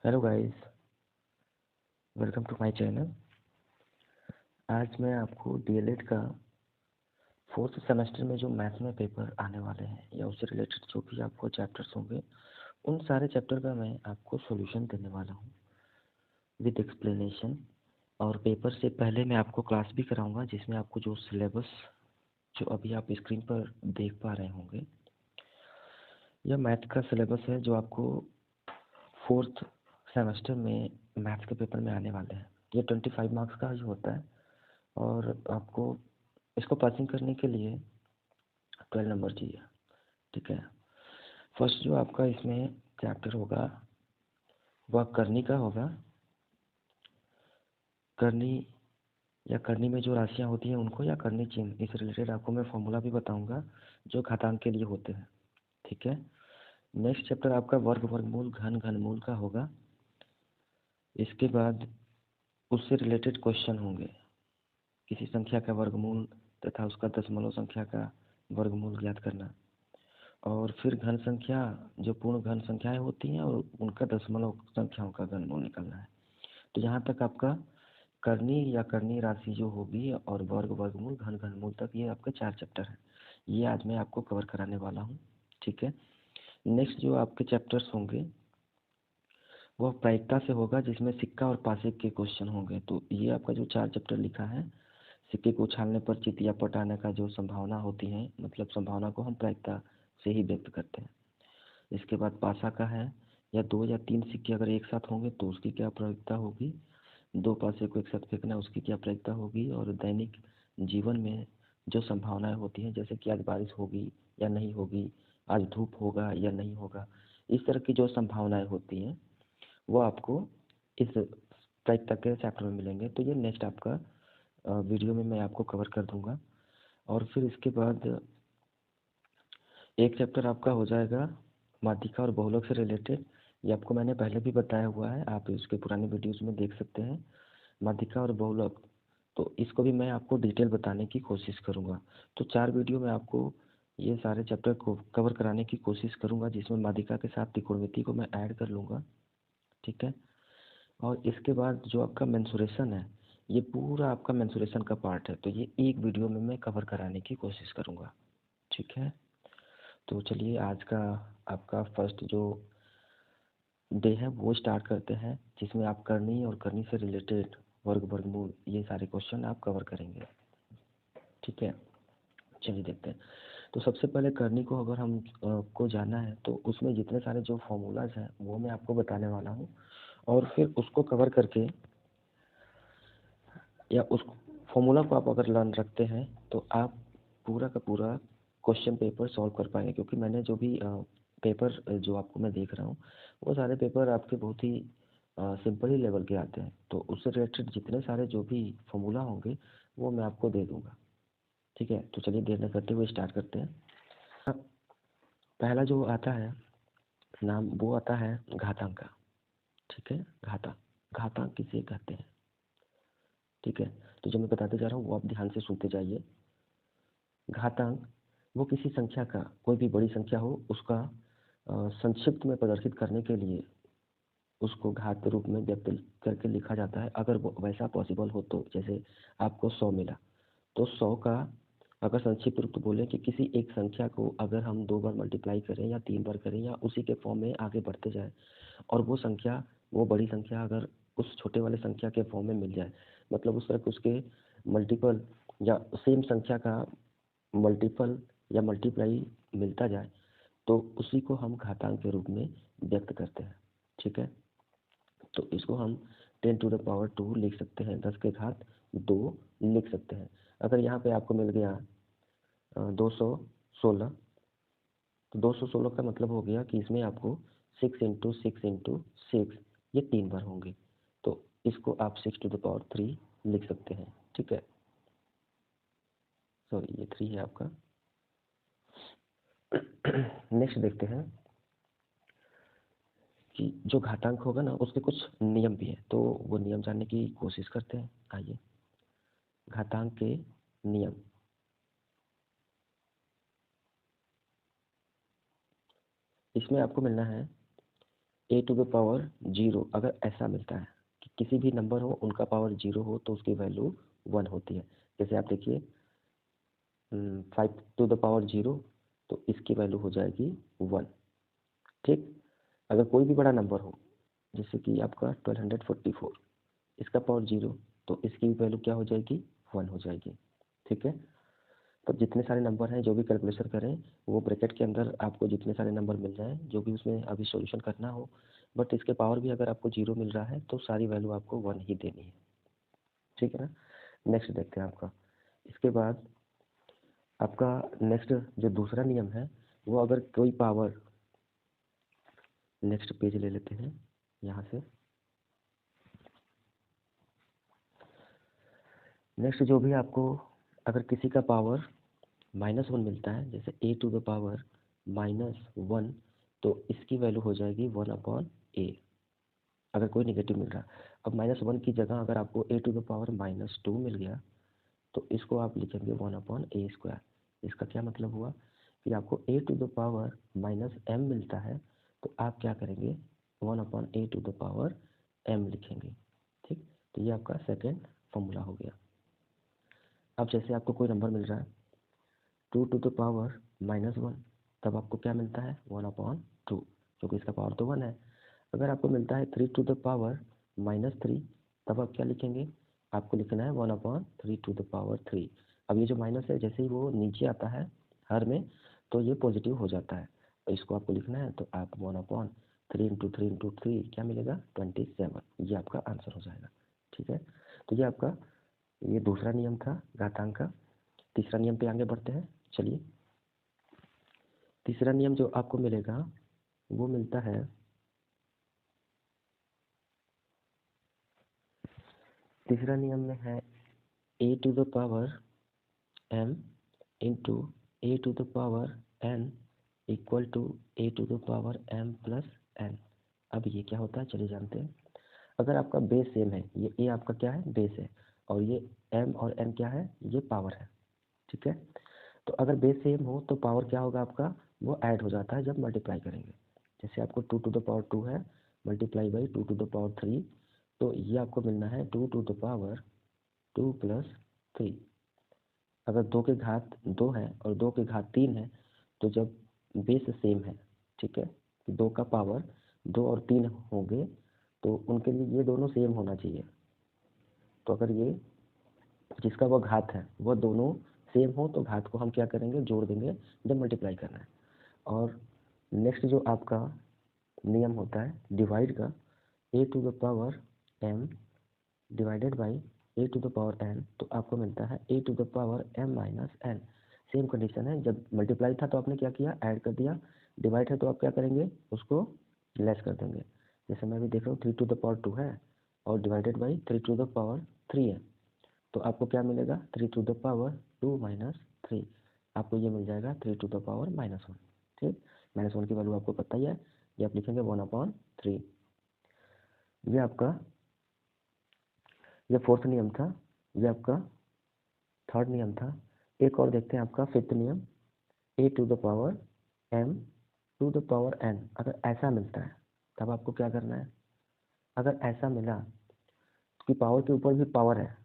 Hello guys, welcome to my channel. आज मैं आपको डीएलएड का फोर्थ सेमेस्टर में जो मैथ में पेपर आने वाले हैं या उससे रिलेटेड जो भी आपको चैप्टर्स होंगे, उन सारे चैप्टर का मैं आपको सॉल्यूशन देने वाला हूँ विद एक्सप्लेनेशन। और पेपर से पहले मैं आपको क्लास भी कराऊंगा, जिसमें आपको जो सिलेबस जो अभी आप स्क्रीन पर देख पा रहे होंगे, यह मैथ का सिलेबस है जो आपको फोर्थ सेमेस्टर में मैथ्स के पेपर में आने वाले हैं। ये 25 मार्क्स का ही होता है और आपको इसको पासिंग करने के लिए 12 नंबर चाहिए। ठीक है। फर्स्ट जो आपका इसमें चैप्टर होगा वह करनी का होगा। करनी या करनी में जो राशियां होती हैं उनको, या करनी चिन्ह, इस रिलेटेड आपको मैं फॉर्मूला भी बताऊंगा जो घातांक के लिए होते हैं। ठीक है। नेक्स्ट चैप्टर आपका वर्ग, वर्गमूल, घन, घनमूल का होगा। इसके बाद उससे रिलेटेड क्वेश्चन होंगे। किसी संख्या का वर्गमूल तथा उसका दशमलव संख्या का वर्गमूल ज्ञात करना। और फिर घन संख्या, जो पूर्ण घन संख्याएं होती हैं और उनका दशमलव संख्याओं का घनमूल निकालना है। तो यहाँ तक आपका करनी या करनी राशि जो होगी और वर्ग, वर्गमूल, घन, घनमूल तक ये आपके 4 चैप्टर हैं। ये आज मैं आपको कवर कराने वाला हूँ। ठीक है। नेक्स्ट जो आपके चैप्टर्स होंगे वह प्रायिकता से होगा, जिसमें सिक्का और पासे के क्वेश्चन होंगे। तो ये आपका जो 4 चैप्टर लिखा है, सिक्के को उछालने पर चित या पट आने का जो संभावना होती है, मतलब संभावना को हम प्रायिकता से ही व्यक्त करते हैं। इसके बाद पासा का है, या 2 या 3 सिक्के अगर एक साथ होंगे तो उसकी क्या प्रायिकता होगी। 2 पासे को एक साथ फेंकना, उसकी क्या प्रायिकता होगी। और दैनिक जीवन में जो संभावनाएं होती हैं, जैसे कि आज बारिश होगी या नहीं होगी, आज धूप होगा या नहीं होगा, इस तरह की जो संभावनाएं होती हैं वो आपको इस प्रायिकता के चैप्टर में मिलेंगे। तो ये नेक्स्ट आपका वीडियो में मैं आपको कवर कर दूंगा। और फिर इसके बाद एक चैप्टर आपका हो जाएगा माध्यिका और बहुलक से रिलेटेड। ये आपको मैंने पहले भी बताया हुआ है, आप इसके पुराने वीडियोस में देख सकते हैं। माध्यिका और बहुलक, तो इसको भी मैं आपको डिटेल बताने की कोशिश करूंगा। तो 4 वीडियो में आपको ये सारे चैप्टर को कवर कराने की कोशिश करूंगा, जिसमें माध्यिका के साथ त्रिकोणमिति को मैं ऐड कर लूँगा। ठीक है। और इसके बाद जो आपका मेंसुरेशन है, ये पूरा आपका मेंसुरेशन का पार्ट है, तो ये एक वीडियो में मैं कवर कराने की कोशिश करूंगा। ठीक है। तो चलिए आज का आपका फर्स्ट जो डे है वो स्टार्ट करते हैं, जिसमें आप करनी और करनी से रिलेटेड वर्ग, वर्गमूल, ये सारे क्वेश्चन आप कवर करेंगे। ठीक है। चलिए देखते हैं। तो सबसे पहले करनी को अगर हम को जानना है तो उसमें जितने सारे जो फॉर्मूलाज हैं वो मैं आपको बताने वाला हूँ। और फिर उसको कवर करके, या उस फॉर्मूला को आप अगर लर्न रखते हैं तो आप पूरा का पूरा क्वेश्चन पेपर सॉल्व कर पाएंगे। क्योंकि मैंने जो भी पेपर जो आपको मैं देख रहा हूँ, वो सारे पेपर आपके बहुत ही सिंपल ही लेवल के आते हैं। तो उससे रिलेटेड जितने सारे जो भी फॉर्मूला होंगे वो मैं आपको दे दूंगा। ठीक है। तो चलिए देर न करते हुए स्टार्ट करते हैं। अब पहला जो आता है नाम, वो आता है घातांक का। ठीक है। घातांक किसे कहते हैं। ठीक है। तो जो मैं बताते जा रहा हूँ वो आप ध्यान से सुनते जाइए। घातांक वो किसी संख्या का, कोई भी बड़ी संख्या हो, उसका संक्षिप्त में प्रदर्शित करने के लिए उसको घात के रूप में व्यक्त करके लिखा जाता है, अगर वो वैसा पॉसिबल हो तो। जैसे आपको 100 मिला, तो 100 का अगर संक्षिप्त रूप बोले कि किसी एक संख्या को अगर हम 2 बार मल्टीप्लाई करें या 3 बार करें या उसी के फॉर्म में आगे बढ़ते जाए, और वो संख्या, वो बड़ी संख्या अगर उस छोटे वाले संख्या के फॉर्म में मिल जाए, मतलब उस तरह के उसके मल्टीपल या सेम संख्या का मल्टीपल या मल्टीप्लाई मिलता जाए, तो उसी को हम घातांक के रूप में व्यक्त करते हैं। ठीक है। तो इसको हम 10⁻² लिख सकते हैं, 10 के घात 2 लिख सकते हैं। अगर यहाँ पे आपको मिल गया 216, तो 216 का मतलब हो गया कि इसमें आपको 6 × 6 × 6 ये 3 बार होंगे, तो इसको आप 6⁻³ लिख सकते हैं। ठीक है। सॉरी, ये 3 है आपका। नेक्स्ट देखते हैं कि जो घातांक होगा ना, उसके कुछ नियम भी हैं, तो वो नियम जानने की कोशिश करते हैं। आइए, घातांक के नियम। इसमें आपको मिलना है ए टू द पावर 0 अगर ऐसा मिलता है कि किसी भी नंबर हो उनका पावर 0 हो तो उसकी वैल्यू 1 होती है। जैसे आप देखिए 5 टू द पावर 0 तो इसकी वैल्यू हो जाएगी 1। ठीक, अगर कोई भी बड़ा नंबर हो जैसे कि आपका 1244 इसका पावर 0 तो इसकी वैल्यू क्या हो जाएगी 1 हो जाएगी। ठीक है, तो जितने सारे नंबर हैं जो भी कैलकुलेशन करें वो ब्रैकेट के अंदर आपको जितने सारे नंबर मिल जाएं जो भी उसमें अभी सॉल्यूशन करना हो, बट इसके पावर भी अगर आपको 0 मिल रहा है तो सारी वैल्यू आपको 1 ही देनी है। ठीक है ना, नेक्स्ट देखते हैं आपका। इसके बाद आपका नेक्स्ट जो दूसरा नियम है वो अगर कोई पावर, नेक्स्ट पेज ले लेते हैं यहाँ से। नेक्स्ट जो भी आपको अगर किसी का पावर -1 मिलता है जैसे ए टू द पावर -1 तो इसकी वैल्यू हो जाएगी 1/a अगर कोई नेगेटिव मिल रहा है। अब -1 की जगह अगर आपको ए टू द पावर -2 मिल गया तो इसको आप लिखेंगे 1/a²। इसका क्या मतलब हुआ कि आपको ए टू द पावर -m मिलता है तो आप क्या करेंगे 1/a to the power m लिखेंगे। ठीक, तो ये आपका सेकेंड फॉर्मूला हो गया। अब जैसे आपको कोई नंबर मिल रहा है 2 टू द पावर -1 तब आपको क्या मिलता है 1/2 क्योंकि इसका पावर तो 1 है। अगर आपको मिलता है 3 टू द पावर -3 तब आप क्या लिखेंगे, आपको लिखना है 1/3 टू द पावर 3। अब ये जो माइनस है जैसे ही वो नीचे आता है हर में तो ये पॉजिटिव हो जाता है, तो इसको आपको लिखना है तो आप 1/3 इंटू 3 इंटू 3 क्या मिलेगा 27, ये आपका आंसर हो जाएगा। ठीक है, तो ये आपका ये दूसरा नियम था घातांक का। तीसरा नियम पे आगे बढ़ते हैं। चलिए, तीसरा नियम जो आपको मिलेगा वो मिलता है तीसरा नियम में है a to the power m into a to the power n equal to a to the power m plus n। अब ये क्या होता है चलिए जानते हैं। अगर आपका बेस सेम है, ये a आपका क्या है बेस है और ये m और n क्या है ये पावर है। ठीक है, तो अगर बेस सेम हो तो पावर क्या होगा आपका वो ऐड हो जाता है जब मल्टीप्लाई करेंगे। जैसे आपको 2 टू द पावर 2 है multiply by 2 to the power 3 तो ये आपको मिलना है 2 टू द पावर 2 प्लस 3। अगर 2 के घात 2 है और 2 के घात 3 है तो जब बेस सेम है, ठीक है, 2 का पावर 2 और 3 होंगे तो उनके लिए ये दोनों सेम होना चाहिए। तो अगर ये जिसका वो घात है वो दोनों सेम हो तो घात को हम क्या करेंगे जोड़ देंगे जब मल्टीप्लाई करना है। और नेक्स्ट जो आपका नियम होता है डिवाइड का, a to the power m divided by a to the power n तो आपको मिलता है a to the power m minus n। Same condition है, जब मल्टीप्लाई था तो आपने क्या किया ऐड कर दिया, डिवाइड है तो आप क्या करेंगे उसको लेस कर देंगे। जैसे मैं भी देख रहा हूँ 3 टू द पावर 2 है और divided by 3 to the power 3 है तो आपको क्या मिलेगा 3 टू द पावर 2 माइनस 3, आपको ये मिल जाएगा 3 टू द पावर -1। ठीक, -1 की वैल्यू आपको पता ही है, ये आप लिखेंगे 1/3। ये आपका ये फोर्थ नियम था, ये आपका थर्ड नियम था। एक और देखते हैं आपका फिफ्थ नियम, a to the power m to the power n अगर ऐसा मिलता है तब आपको क्या करना है। अगर ऐसा मिला कि पावर के ऊपर भी पावर है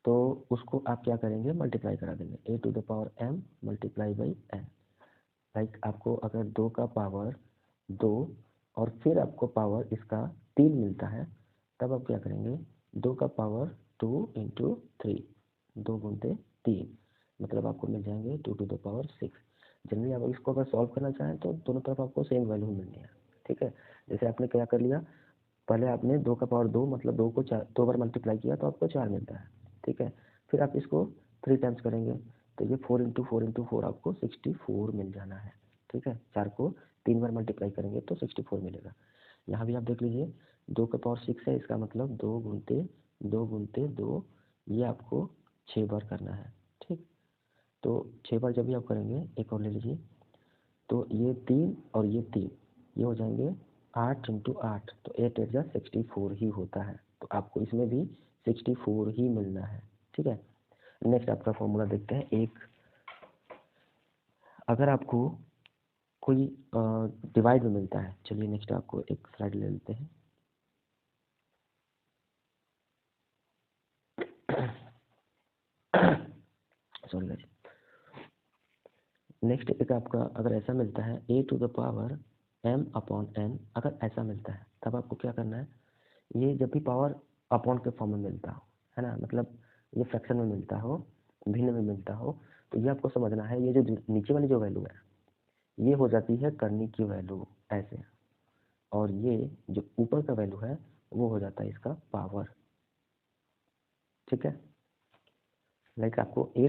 तो उसको आप क्या करेंगे मल्टीप्लाई करा देंगे a to the power m multiply by n। Like आपको अगर 2 का पावर 2 और फिर आपको पावर इसका 3 मिलता है तब आप क्या करेंगे 2 का पावर 2 इंटू 3, 2 गुणते 3 मतलब आपको मिल जाएंगे 2 टू द पावर 6। जनरली आप इसको अगर सॉल्व करना चाहें तो दोनों तरफ आपको सेम वैल्यू मिलनी है। ठीक है, जैसे आपने क्या कर लिया पहले आपने 2 का पावर 2 मतलब 2 को 2 बार मल्टीप्लाई किया तो आपको 4 मिलता है। ठीक है, फिर आप इसको 3 टाइम्स करेंगे तो ये 4 इंटू 4 इंटू 4 आपको 64 मिल जाना है। ठीक है, 4 को 3 बार मल्टीप्लाई करेंगे तो 64 मिलेगा। यहाँ भी आप देख लीजिए 2 का पावर 6 है इसका मतलब 2 गुणते 2 गुणते 2, ये आपको 6 बार करना है। ठीक, तो 6 बार जब भी आप करेंगे एक और ले लीजिए तो ये 3 और ये 3 ये हो जाएंगे 8 इंटू 8 तो 8 8 जा 64 ही होता है, तो आपको इसमें भी 64 ही मिलना है। ठीक है, नेक्स्ट आपका फॉर्मूला देखते हैं। एक अगर आपको कोई डिवाइड में मिलता है। चलिए नेक्स्ट आपको एक स्लाइड ले लेते हैं। Sorry guys. नेक्स्ट एक आपका अगर ऐसा मिलता है a⁴ m/n, अगर ऐसा मिलता है तब आपको क्या करना है, ये जब भी पावर अपॉन के फॉर्म में मिलता हो, है ना, मतलब ये फ्रैक्शन में मिलता हो, भिन्न में मिलता हो, तो ये आपको समझना है, ये जो नीचे वाली जो वैल्यू है ये हो जाती है करनी की वैल्यू ऐसे, और ये जो ऊपर का वैल्यू है वो हो जाता है इसका पावर। ठीक है, लाइक आपको a⁴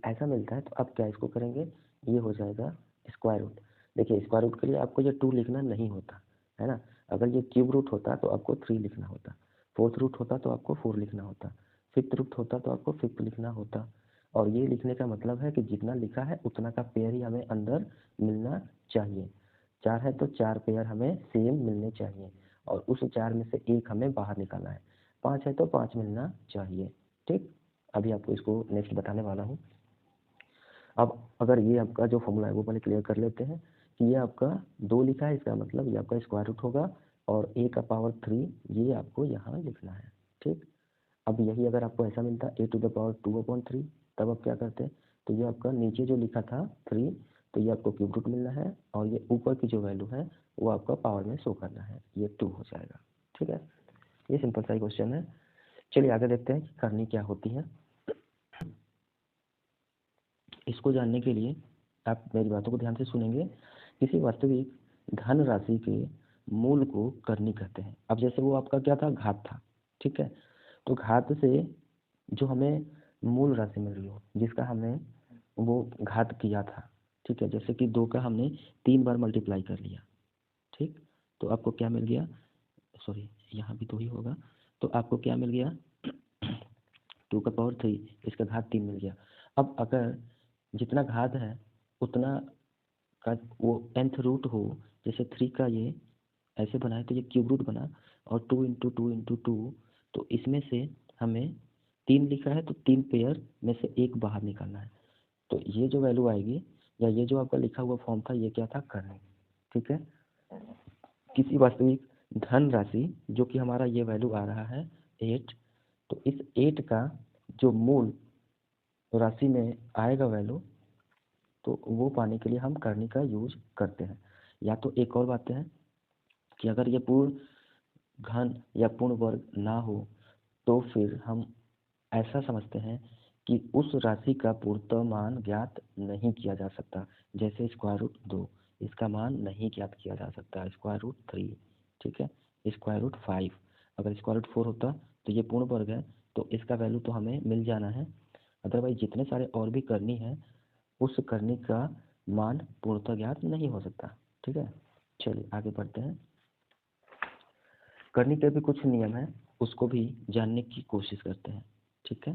ऐसा मिलता है तो आप क्या इसको करेंगे, ये हो जाएगा स्क्वायर रूट। देखिए स्क्वायर रूट के लिए आपको ये 2 लिखना नहीं होता, है ना। अगर ये क्यूब रूट होता तो आपको 3 लिखना होता, फोर्थ रूट होता तो आपको 4 लिखना होता, फिफ्थ रूट होता तो आपको 5 लिखना होता। और ये लिखने का मतलब है कि जितना लिखा है उतना का पेयर ही हमें अंदर मिलना चाहिए। 4 है तो 4 पेयर हमें सेम मिलने चाहिए, और उस 4 में से एक हमें बाहर निकालना है। 5 है तो 5 मिलना चाहिए। ठीक, अभी आपको इसको नेक्स्ट बताने वाला हूँ। अब अगर ये आपका जो फॉर्मूला है वो पहले क्लियर कर लेते हैं कि ये आपका 2 लिखा है, इसका मतलब ये आपका स्क्वायर रूट होगा, और a का पावर 3 ये आपको यहाँ लिखना है। ठीक, अब यही अगर आपको ऐसा मिलता a⁴ 2/3, तब आप क्या करते हैं, तो ये आपका नीचे जो लिखा था 3, तो ये आपको क्यूब रूट मिलना है, और ये ऊपर की जो वैल्यू है वो आपका पावर में शो करना है, ये 2 हो जाएगा। ठीक है, ये सिंपल सा ही क्वेश्चन है। चलिए आगे देखते हैं कि करनी क्या होती है। इसको जानने के लिए आप मेरी बातों को ध्यान से सुनेंगे। किसी वास्तविक धन राशि के मूल को करनी कहते हैं। अब जैसे वो आपका क्या था, घात था, ठीक है, तो घात से जो हमें मूल राशि मिल रही हो, जिसका हमने वो घात किया था, ठीक है, जैसे कि 2 का हमने 3 बार मल्टीप्लाई कर लिया, ठीक, तो आपको क्या मिल गया, सॉरी यहाँ भी 2 ही होगा, तो आपको क्या मिल गया 2 का पावर 3, इसका घात 3 मिल गया। अब अगर जितना घात है उतना का वो nth रूट हो, जैसे 3 का ये ऐसे बनाए तो ये क्यूब रूट बना, और 2 इंटू 2 इंटू 2, तो इसमें से हमें 3 लिखा है तो 3 पेयर में से एक बाहर निकालना है। तो ये जो वैल्यू आएगी, या ये जो आपका लिखा हुआ फॉर्म था, ये क्या था, करनी। ठीक है, किसी वास्तविक धन राशि जो कि हमारा ये वैल्यू आ रहा है 8, तो इस 8 का जो मूल राशि में आएगा वैल्यू, तो वो पाने के लिए हम करनी का यूज करते हैं। या तो एक और बात है कि अगर ये पूर्ण घन या पूर्ण वर्ग ना हो तो फिर हम ऐसा समझते हैं कि उस राशि का पूर्णतः मान ज्ञात नहीं किया जा सकता। जैसे स्क्वायर रूट 2, इसका मान नहीं ज्ञात किया जा सकता। स्क्वायर रूट 3, ठीक है, स्क्वायर रूट 5, अगर स्क्वायर रूट 4 होता तो ये पूर्ण वर्ग है, तो इसका वैल्यू तो हमें मिल जाना है। अदरवाइज जितने सारे और भी करनी है, उस करनी का मान पूर्णतः ज्ञात नहीं हो सकता। ठीक है, चलिए आगे बढ़ते हैं। करनी के भी कुछ नियम है, उसको भी जानने की कोशिश करते हैं। ठीक है,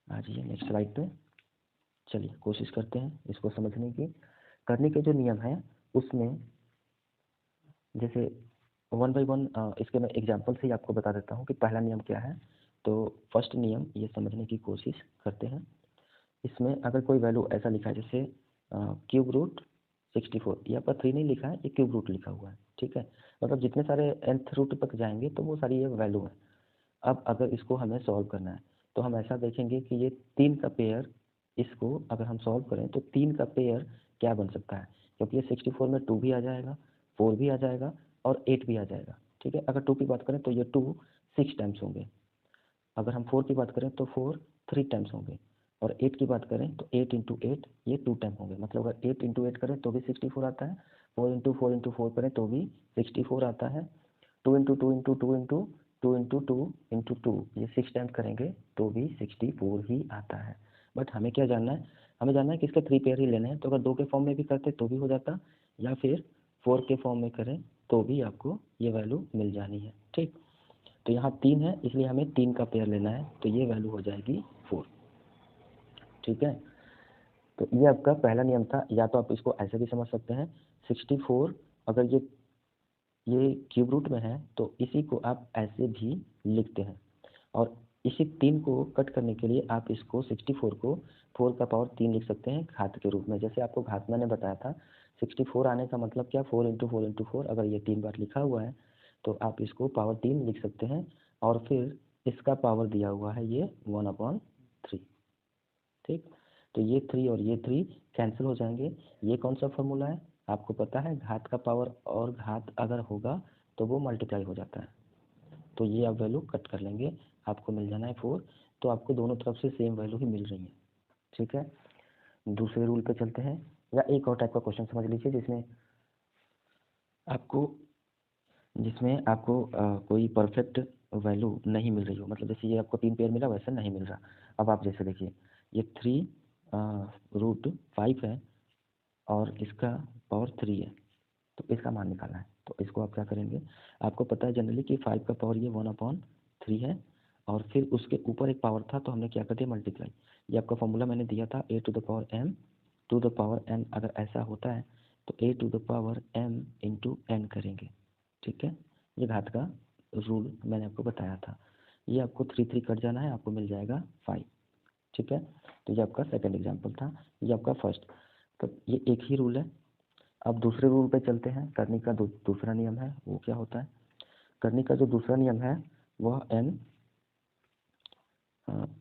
आ जाइए नेक्स्ट स्लाइड पे। चलिए कोशिश करते हैं इसको समझने की। करनी के जो नियम है उसमें जैसे 1 बाई 1 इसके मैं एग्जांपल से ही आपको बता देता हूँ कि पहला नियम क्या है। तो फर्स्ट नियम ये समझने की कोशिश करते हैं। इसमें अगर कोई वैल्यू ऐसा लिखा है जैसे क्यूब रूट 64, यहाँ पर 3 नहीं लिखा है, ये क्यूब रूट लिखा हुआ है। ठीक है, मतलब जितने सारे nth रूट तक जाएंगे तो वो सारी ये वैल्यू है। अब अगर इसको हमें सॉल्व करना है तो हम ऐसा देखेंगे कि ये 3 का पेयर, इसको अगर हम सॉल्व करें तो 3 का पेयर क्या बन सकता है, क्योंकि ये 64 में 2 भी आ जाएगा, 4 भी आ जाएगा और 8 भी आ जाएगा। ठीक है, अगर 2 की बात करें तो ये 2 6 टाइम्स होंगे, अगर हम 4 की बात करें तो 4 3 टाइम्स होंगे, और 8 की बात करें तो 8 इंटू 8 ये 2 टाइम होंगे। मतलब अगर 8 इंटू 8 करें तो भी 64 आता है, 4 इंटू 4 इंटू 4 करें तो भी 64 आता है, 2 into 2 into 2 into 2 into 2 into 2 ये 6 टाइम्स करेंगे तो भी 64 ही आता है। बट हमें क्या जानना है, हमें जानना है कि इसके 3 पेयर ही लेने हैं। तो अगर 2 के फॉर्म में भी करते तो भी हो जाता, या फिर 4 के फॉर्म में करें तो भी आपको ये वैल्यू मिल जानी है। ठीक, तो यहाँ 3 है इसलिए हमें 3 का पेयर लेना है, तो ये वैल्यू हो जाएगी 4। ठीक है, तो ये आपका पहला नियम था। या तो आप इसको ऐसे भी समझ सकते हैं, 64 अगर ये क्यूब रूट में है तो इसी को आप ऐसे भी लिखते हैं, और इसी 3 को कट करने के लिए आप इसको 64 को 4 का पावर 3 लिख सकते हैं घात के रूप में। जैसे आपको घात मैंने बताया था 64 आने का मतलब क्या, 4 इंटू 4 इंटू 4, अगर ये 3 बार लिखा हुआ है तो आप इसको पावर 3 लिख सकते हैं, और फिर इसका पावर दिया हुआ है ये 1/3। ठीक, तो ये 3 और ये 3 कैंसिल हो जाएंगे। ये कौन सा फॉर्मूला है आपको पता है, घात का पावर और घात अगर होगा तो वो मल्टीप्लाई हो जाता है। तो ये आप वैल्यू कट कर लेंगे, आपको मिल जाना है 4। तो आपको दोनों तरफ से सेम वैल्यू ही मिल रही है। ठीक है, दूसरे रूल पे चलते हैं, या एक और टाइप का क्वेश्चन समझ लीजिए जिसमें आपको कोई परफेक्ट वैल्यू नहीं मिल रही हो, मतलब जैसे ये आपको 3 पेयर मिला वैसे नहीं मिल रहा। अब आप जैसे देखिए ये 3√5 है और इसका पावर 3 है, तो इसका मान निकालना है। तो इसको आप क्या करेंगे, आपको पता है जनरली कि 5 का पावर ये 1/3 है, और फिर उसके ऊपर एक पावर था तो हमने क्या कर दिया, मल्टीप्लाई। ये आपका फॉर्मूला मैंने दिया था a⁴m, अगर ऐसा होता है तो a⁴m इंटू n करेंगे। ठीक है, ये घात का रूल मैंने आपको बताया था। ये आपको 3 कट जाना है, आपको मिल जाएगा 5। ठीक है, तो ये आपका सेकंड एग्जाम्पल था, ये आपका फर्स्ट। तो ये एक ही रूल है। अब दूसरे रूल पे चलते हैं। करनी का दूसरा नियम है, वो क्या होता है, करनी का जो दूसरा नियम है वह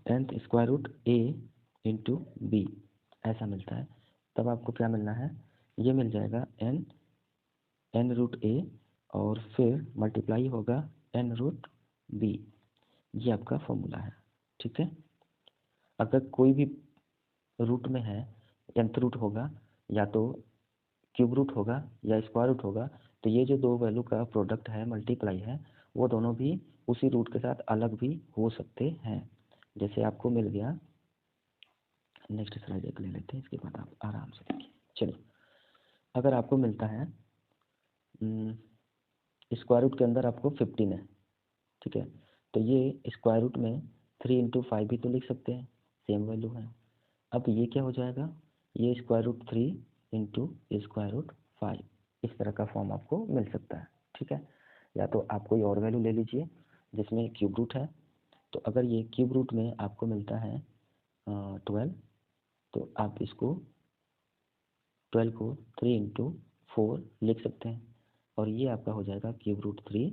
nth square root a into B ऐसा मिलता है। तब आपको क्या मिलना है, ये मिल जाएगा n√a और फिर मल्टीप्लाई होगा n√b। ये आपका फॉर्मूला है। ठीक है, अगर कोई भी रूट में है, nth रूट होगा या तो क्यूब रूट होगा या स्क्वायर रूट होगा, तो ये जो दो वैल्यू का प्रोडक्ट है, मल्टीप्लाई है, वो दोनों भी उसी रूट के साथ अलग भी हो सकते हैं। जैसे आपको मिल गया, नेक्स्ट स्लाइड एक ले लेते हैं, इसके बाद आप आराम से देखिए। चलिए, अगर आपको मिलता है स्क्वायर रूट के अंदर आपको 15 है, ठीक है, तो ये स्क्वायर रूट में 3 इंटू 5 भी तो लिख सकते हैं, सेम वैल्यू है। अब ये क्या हो जाएगा, ये √3 इंटू √5, इस तरह का फॉर्म आपको मिल सकता है। ठीक है, या तो आप कोई और वैल्यू ले लीजिए जिसमें क्यूब रूट है। तो अगर ये क्यूब रूट में आपको मिलता है 12, तो आप इसको 12 को 3 इंटू 4 लिख सकते हैं, और ये आपका हो जाएगा √3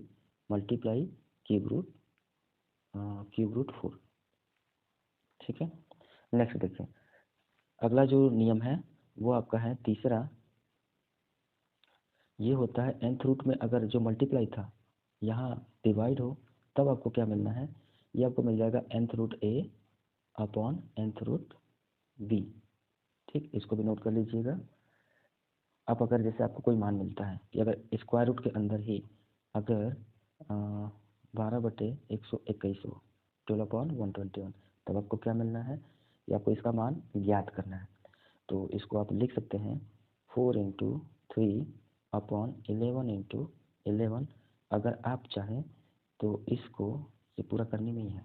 मल्टीप्लाई √4। ठीक है, नेक्स्ट देखिए, अगला जो नियम है वो आपका है तीसरा। ये होता है nth रूट में अगर जो मल्टीप्लाई था यहाँ डिवाइड हो, तब आपको क्या मिलना है, ये आपको मिल जाएगा nth√a/nth√b। ठीक, इसको भी नोट कर लीजिएगा। अब अगर जैसे आपको कोई मान मिलता है कि अगर स्क्वायर रूट के अंदर ही अगर 12/121 हो, 12/121, तब आपको क्या मिलना है, या आपको इसका मान ज्ञात करना है। तो इसको आप लिख सकते हैं 4 इंटू 3/11 इंटू 11। अगर आप चाहें तो इसको, ये पूरा करने में ही है,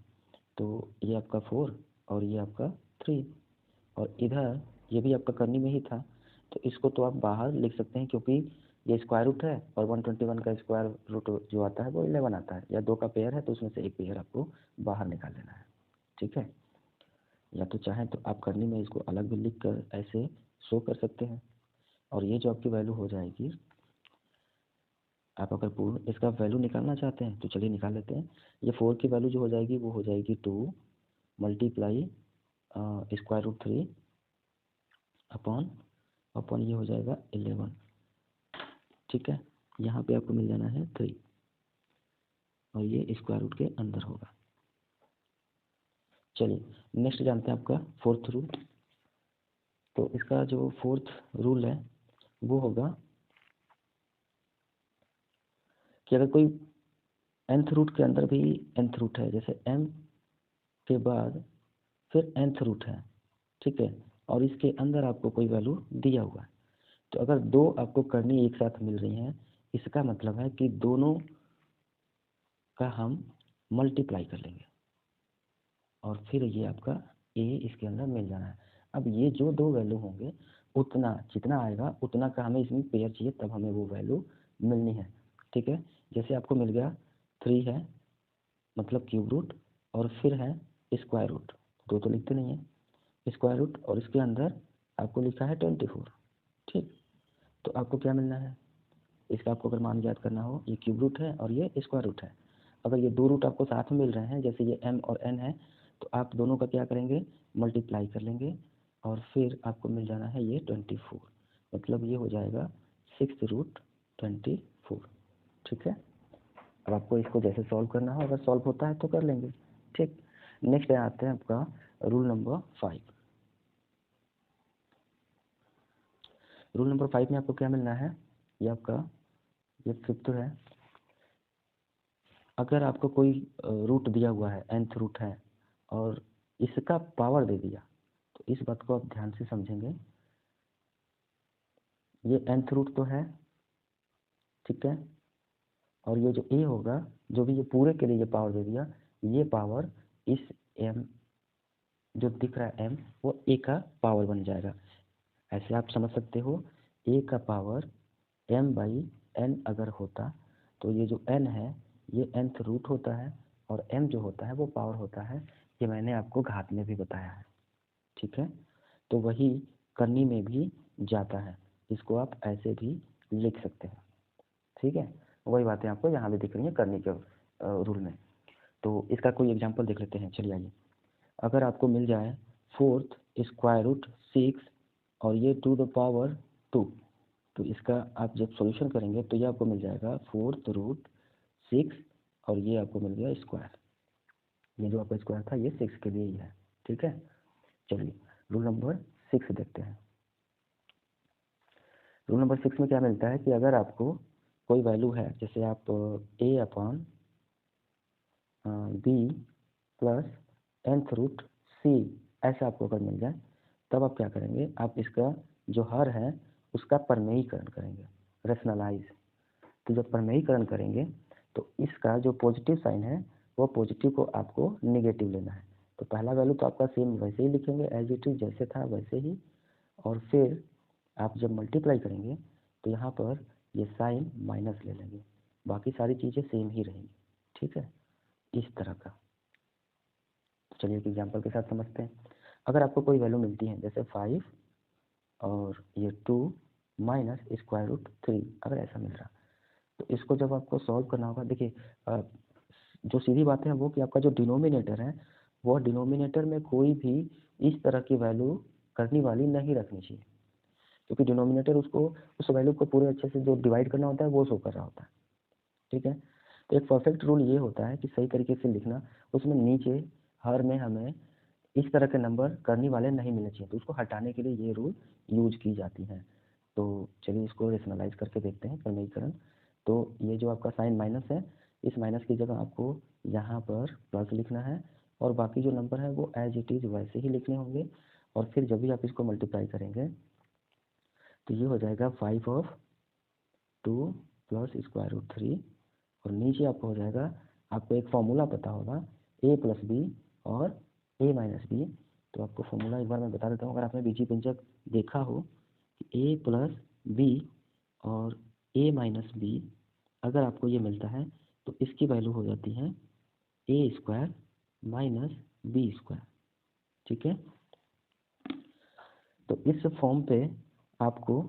तो ये आपका 4 और ये आपका 3, और इधर ये भी आपका करनी में ही था, तो इसको तो आप बाहर लिख सकते हैं, क्योंकि ये स्क्वायर रूट है और 121 का स्क्वायर रूट जो आता है वो 11 आता है, या 2 का पेयर है तो उसमें से एक पेयर आपको बाहर निकाल लेना है। ठीक है, या तो चाहें तो आप करनी में इसको अलग भी लिख कर ऐसे शो कर सकते हैं, और ये जो आपकी वैल्यू हो जाएगी, आप अगर पूर्ण इसका वैल्यू निकालना चाहते हैं तो चलिए निकाल लेते हैं। ये 4 की वैल्यू जो हो जाएगी वो हो जाएगी 2 मल्टीप्लाई √3 अपॉन ये हो जाएगा 11। ठीक है, यहाँ पे आपको मिल जाना है 3, और ये स्क्वायर रूट के अंदर होगा। चलिए नेक्स्ट जानते हैं आपका फोर्थ रूल। तो इसका जो फोर्थ रूल है वो होगा कि अगर कोई nth रूट के अंदर भी nth रूट है, जैसे m के बाद फिर nth रूट है, ठीक है, और इसके अंदर आपको कोई वैल्यू दिया हुआ है, तो अगर दो आपको करनी एक साथ मिल रही हैं, इसका मतलब है कि दोनों का हम मल्टीप्लाई कर लेंगे और फिर ये आपका a इसके अंदर मिल जाना है। अब ये जो दो वैल्यू होंगे, उतना जितना आएगा उतना का हमें इसमें पेयर चाहिए, तब हमें वो वैल्यू मिलनी है। ठीक है, जैसे आपको मिल गया 3 है मतलब क्यूब रूट, और फिर है स्क्वायर रूट, दो तो लिखते नहीं है, स्क्वायर रूट और इसके अंदर आपको लिखा है 24। ठीक, तो आपको क्या मिलना है, इसका आपको अगर मान याद करना हो, ये क्यूब रूट है और ये स्क्वायर रूट है। अगर ये दो रूट आपको साथ में मिल रहे हैं, जैसे ये m और n है, तो आप दोनों का क्या करेंगे, मल्टीप्लाई कर लेंगे और फिर आपको मिल जाना है ये 24, मतलब ये हो जाएगा 6√24। ठीक है, अब आपको इसको जैसे सॉल्व करना हो, अगर सॉल्व होता है तो कर लेंगे। ठीक, नेक्स्ट आते हैं आपका रूल नंबर 5। रूल नंबर 5 में आपको क्या मिलना है, ये आपका ये फिफ्थ है। अगर आपको कोई रूट दिया हुआ है, nth रूट है और इसका पावर दे दिया, तो इस बात को आप ध्यान से समझेंगे। ये nth रूट तो है, ठीक है, और ये जो a होगा, जो भी ये पूरे के लिए ये पावर दे दिया, ये पावर इस m जो दिख रहा है m, वो a का पावर बन जाएगा। ऐसे आप समझ सकते हो, a का पावर m/n अगर होता तो ये जो n है ये nth रूट होता है और m जो होता है वो पावर होता है। ये मैंने आपको घात में भी बताया है। ठीक है, तो वही करनी में भी जाता है, इसको आप ऐसे भी लिख सकते हैं। ठीक है, वही बातें आपको यहाँ भी दिख रही हैं करनी के रूल में। तो इसका कोई एग्जांपल देख लेते हैं। चलिए आइए, अगर आपको मिल जाए 4√6 और ये 2 तो इसका आप जब सॉल्यूशन करेंगे तो ये आपको मिल जाएगा 4√6 और ये आपको मिल गया स्क्वायर। ये जो आपका स्क्वायर था ये 6 के लिए ही है। ठीक है, चलिए रूल नंबर 6 देखते हैं। रूल नंबर 6 में क्या मिलता है कि अगर आपको कोई वैल्यू है, जैसे आप a/b प्लस nth√c ऐसा आपको अगर मिल जाए, तब आप क्या करेंगे, आप इसका जो हर है उसका परमेयीकरण करेंगे, रैशनलाइज। तो जब परमेयीकरण करेंगे तो इसका जो पॉजिटिव साइन है वो पॉजिटिव को आपको निगेटिव लेना है। तो पहला वैल्यू तो आपका सेम वैसे ही लिखेंगे, एज इट इज जैसे था वैसे ही, और फिर आप जब मल्टीप्लाई करेंगे तो यहाँ पर ये साइन माइनस ले लेंगे, बाकी सारी चीज़ें सेम ही रहेंगी। ठीक है, इस तरह का। तो चलिए एक एग्जांपल के साथ समझते हैं। अगर आपको कोई वैल्यू मिलती है जैसे 5 और ये 2 माइनस √3, अगर ऐसा मिल रहा, तो इसको जब आपको सॉल्व करना होगा, देखिए जो सीधी बात है वो कि आपका जो डिनोमिनेटर है वो डिनोमिनेटर में कोई भी इस तरह की वैल्यू करने वाली नहीं रखनी चाहिए, क्योंकि डिनोमिनेटर उसको उस वैल्यू को पूरे अच्छे से जो डिवाइड करना होता है वो शो कर रहा होता है। ठीक है, तो एक परफेक्ट रूल ये होता है कि सही तरीके से लिखना, उसमें नीचे हर में हमें इस तरह के नंबर करने वाले नहीं मिलने चाहिए, तो उसको हटाने के लिए ये रूल यूज की जाती है। तो चलिए इसको रेशनलाइज करके देखते हैं, परमेयीकरण। तो ये जो आपका साइन माइनस है, इस माइनस की जगह आपको यहाँ पर प्लस लिखना है और बाकी जो नंबर है वो एज इट इज वैसे ही लिखने होंगे। और फिर जब भी आप इसको मल्टीप्लाई करेंगे तो ये हो जाएगा 5/2 प्लस √3 और नीचे आपको हो जाएगा, आपको एक फॉर्मूला पता होगा a+b और a-b। तो आपको फॉर्मूला एक बार मैं बता देता हूँ, अगर आपने बीजीपंचक देखा हो कि a+b और a-b अगर आपको ये मिलता है तो इसकी वैल्यू हो जाती है a² माइनस b²। ठीक है, तो इस फॉर्म पे आपको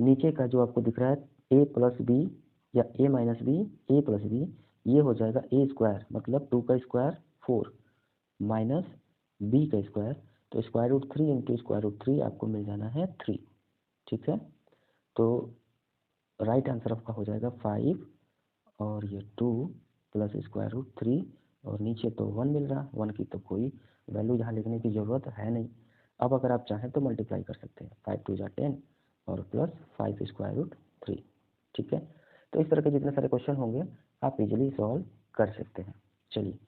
नीचे का जो आपको दिख रहा है a+b या a-b, a+b, ये हो जाएगा a², मतलब 2 का स्क्वायर 4 माइनस b का स्क्वायर, तो √3 इंटू √3 आपको मिल जाना है 3। ठीक है, तो राइट आंसर आपका हो जाएगा 5 और ये 2 प्लस √3 और नीचे तो 1 मिल रहा, 1 की तो कोई वैल्यू यहाँ लिखने की ज़रूरत है नहीं। अब अगर आप चाहें तो मल्टीप्लाई कर सकते हैं, 5 2 10 और प्लस 5 √3। ठीक है, तो इस तरह के जितने सारे क्वेश्चन होंगे आप इजीली सॉल्व कर सकते हैं। चलिए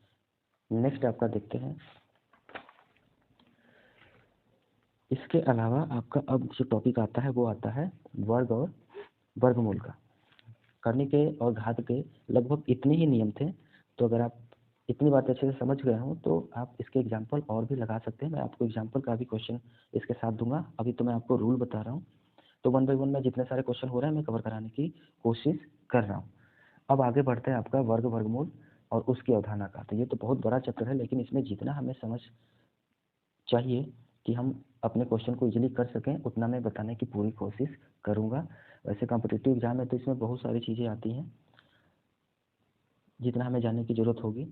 नेक्स्ट आपका देखते हैं। इसके अलावा आपका अब जो टॉपिक आता है वो आता है वर्ग और वर्गमूल का। करने के और घात के लगभग इतने ही नियम थे, तो अगर आप इतनी बात अच्छे से समझ गए हों तो आप इसके एग्जाम्पल और भी लगा सकते हैं। मैं आपको एग्जाम्पल का भी क्वेश्चन इसके साथ दूंगा, अभी तो मैं आपको रूल बता रहा हूँ। तो 1 बाय 1 में जितने सारे क्वेश्चन हो रहे हैं मैं कवर कराने की कोशिश कर रहा हूँ। अब आगे बढ़ते हैं आपका वर्ग वर्गमूल। और उसकी अवधारणा का। तो ये तो बहुत बड़ा चैप्टर है, लेकिन इसमें जितना हमें समझ चाहिए कि हम अपने क्वेश्चन को इजीली कर सकें, उतना मैं बताने की पूरी कोशिश करूँगा। वैसे कॉम्पिटिटिव एग्जाम है तो इसमें बहुत सारी चीज़ें आती हैं, जितना हमें जानने की ज़रूरत होगी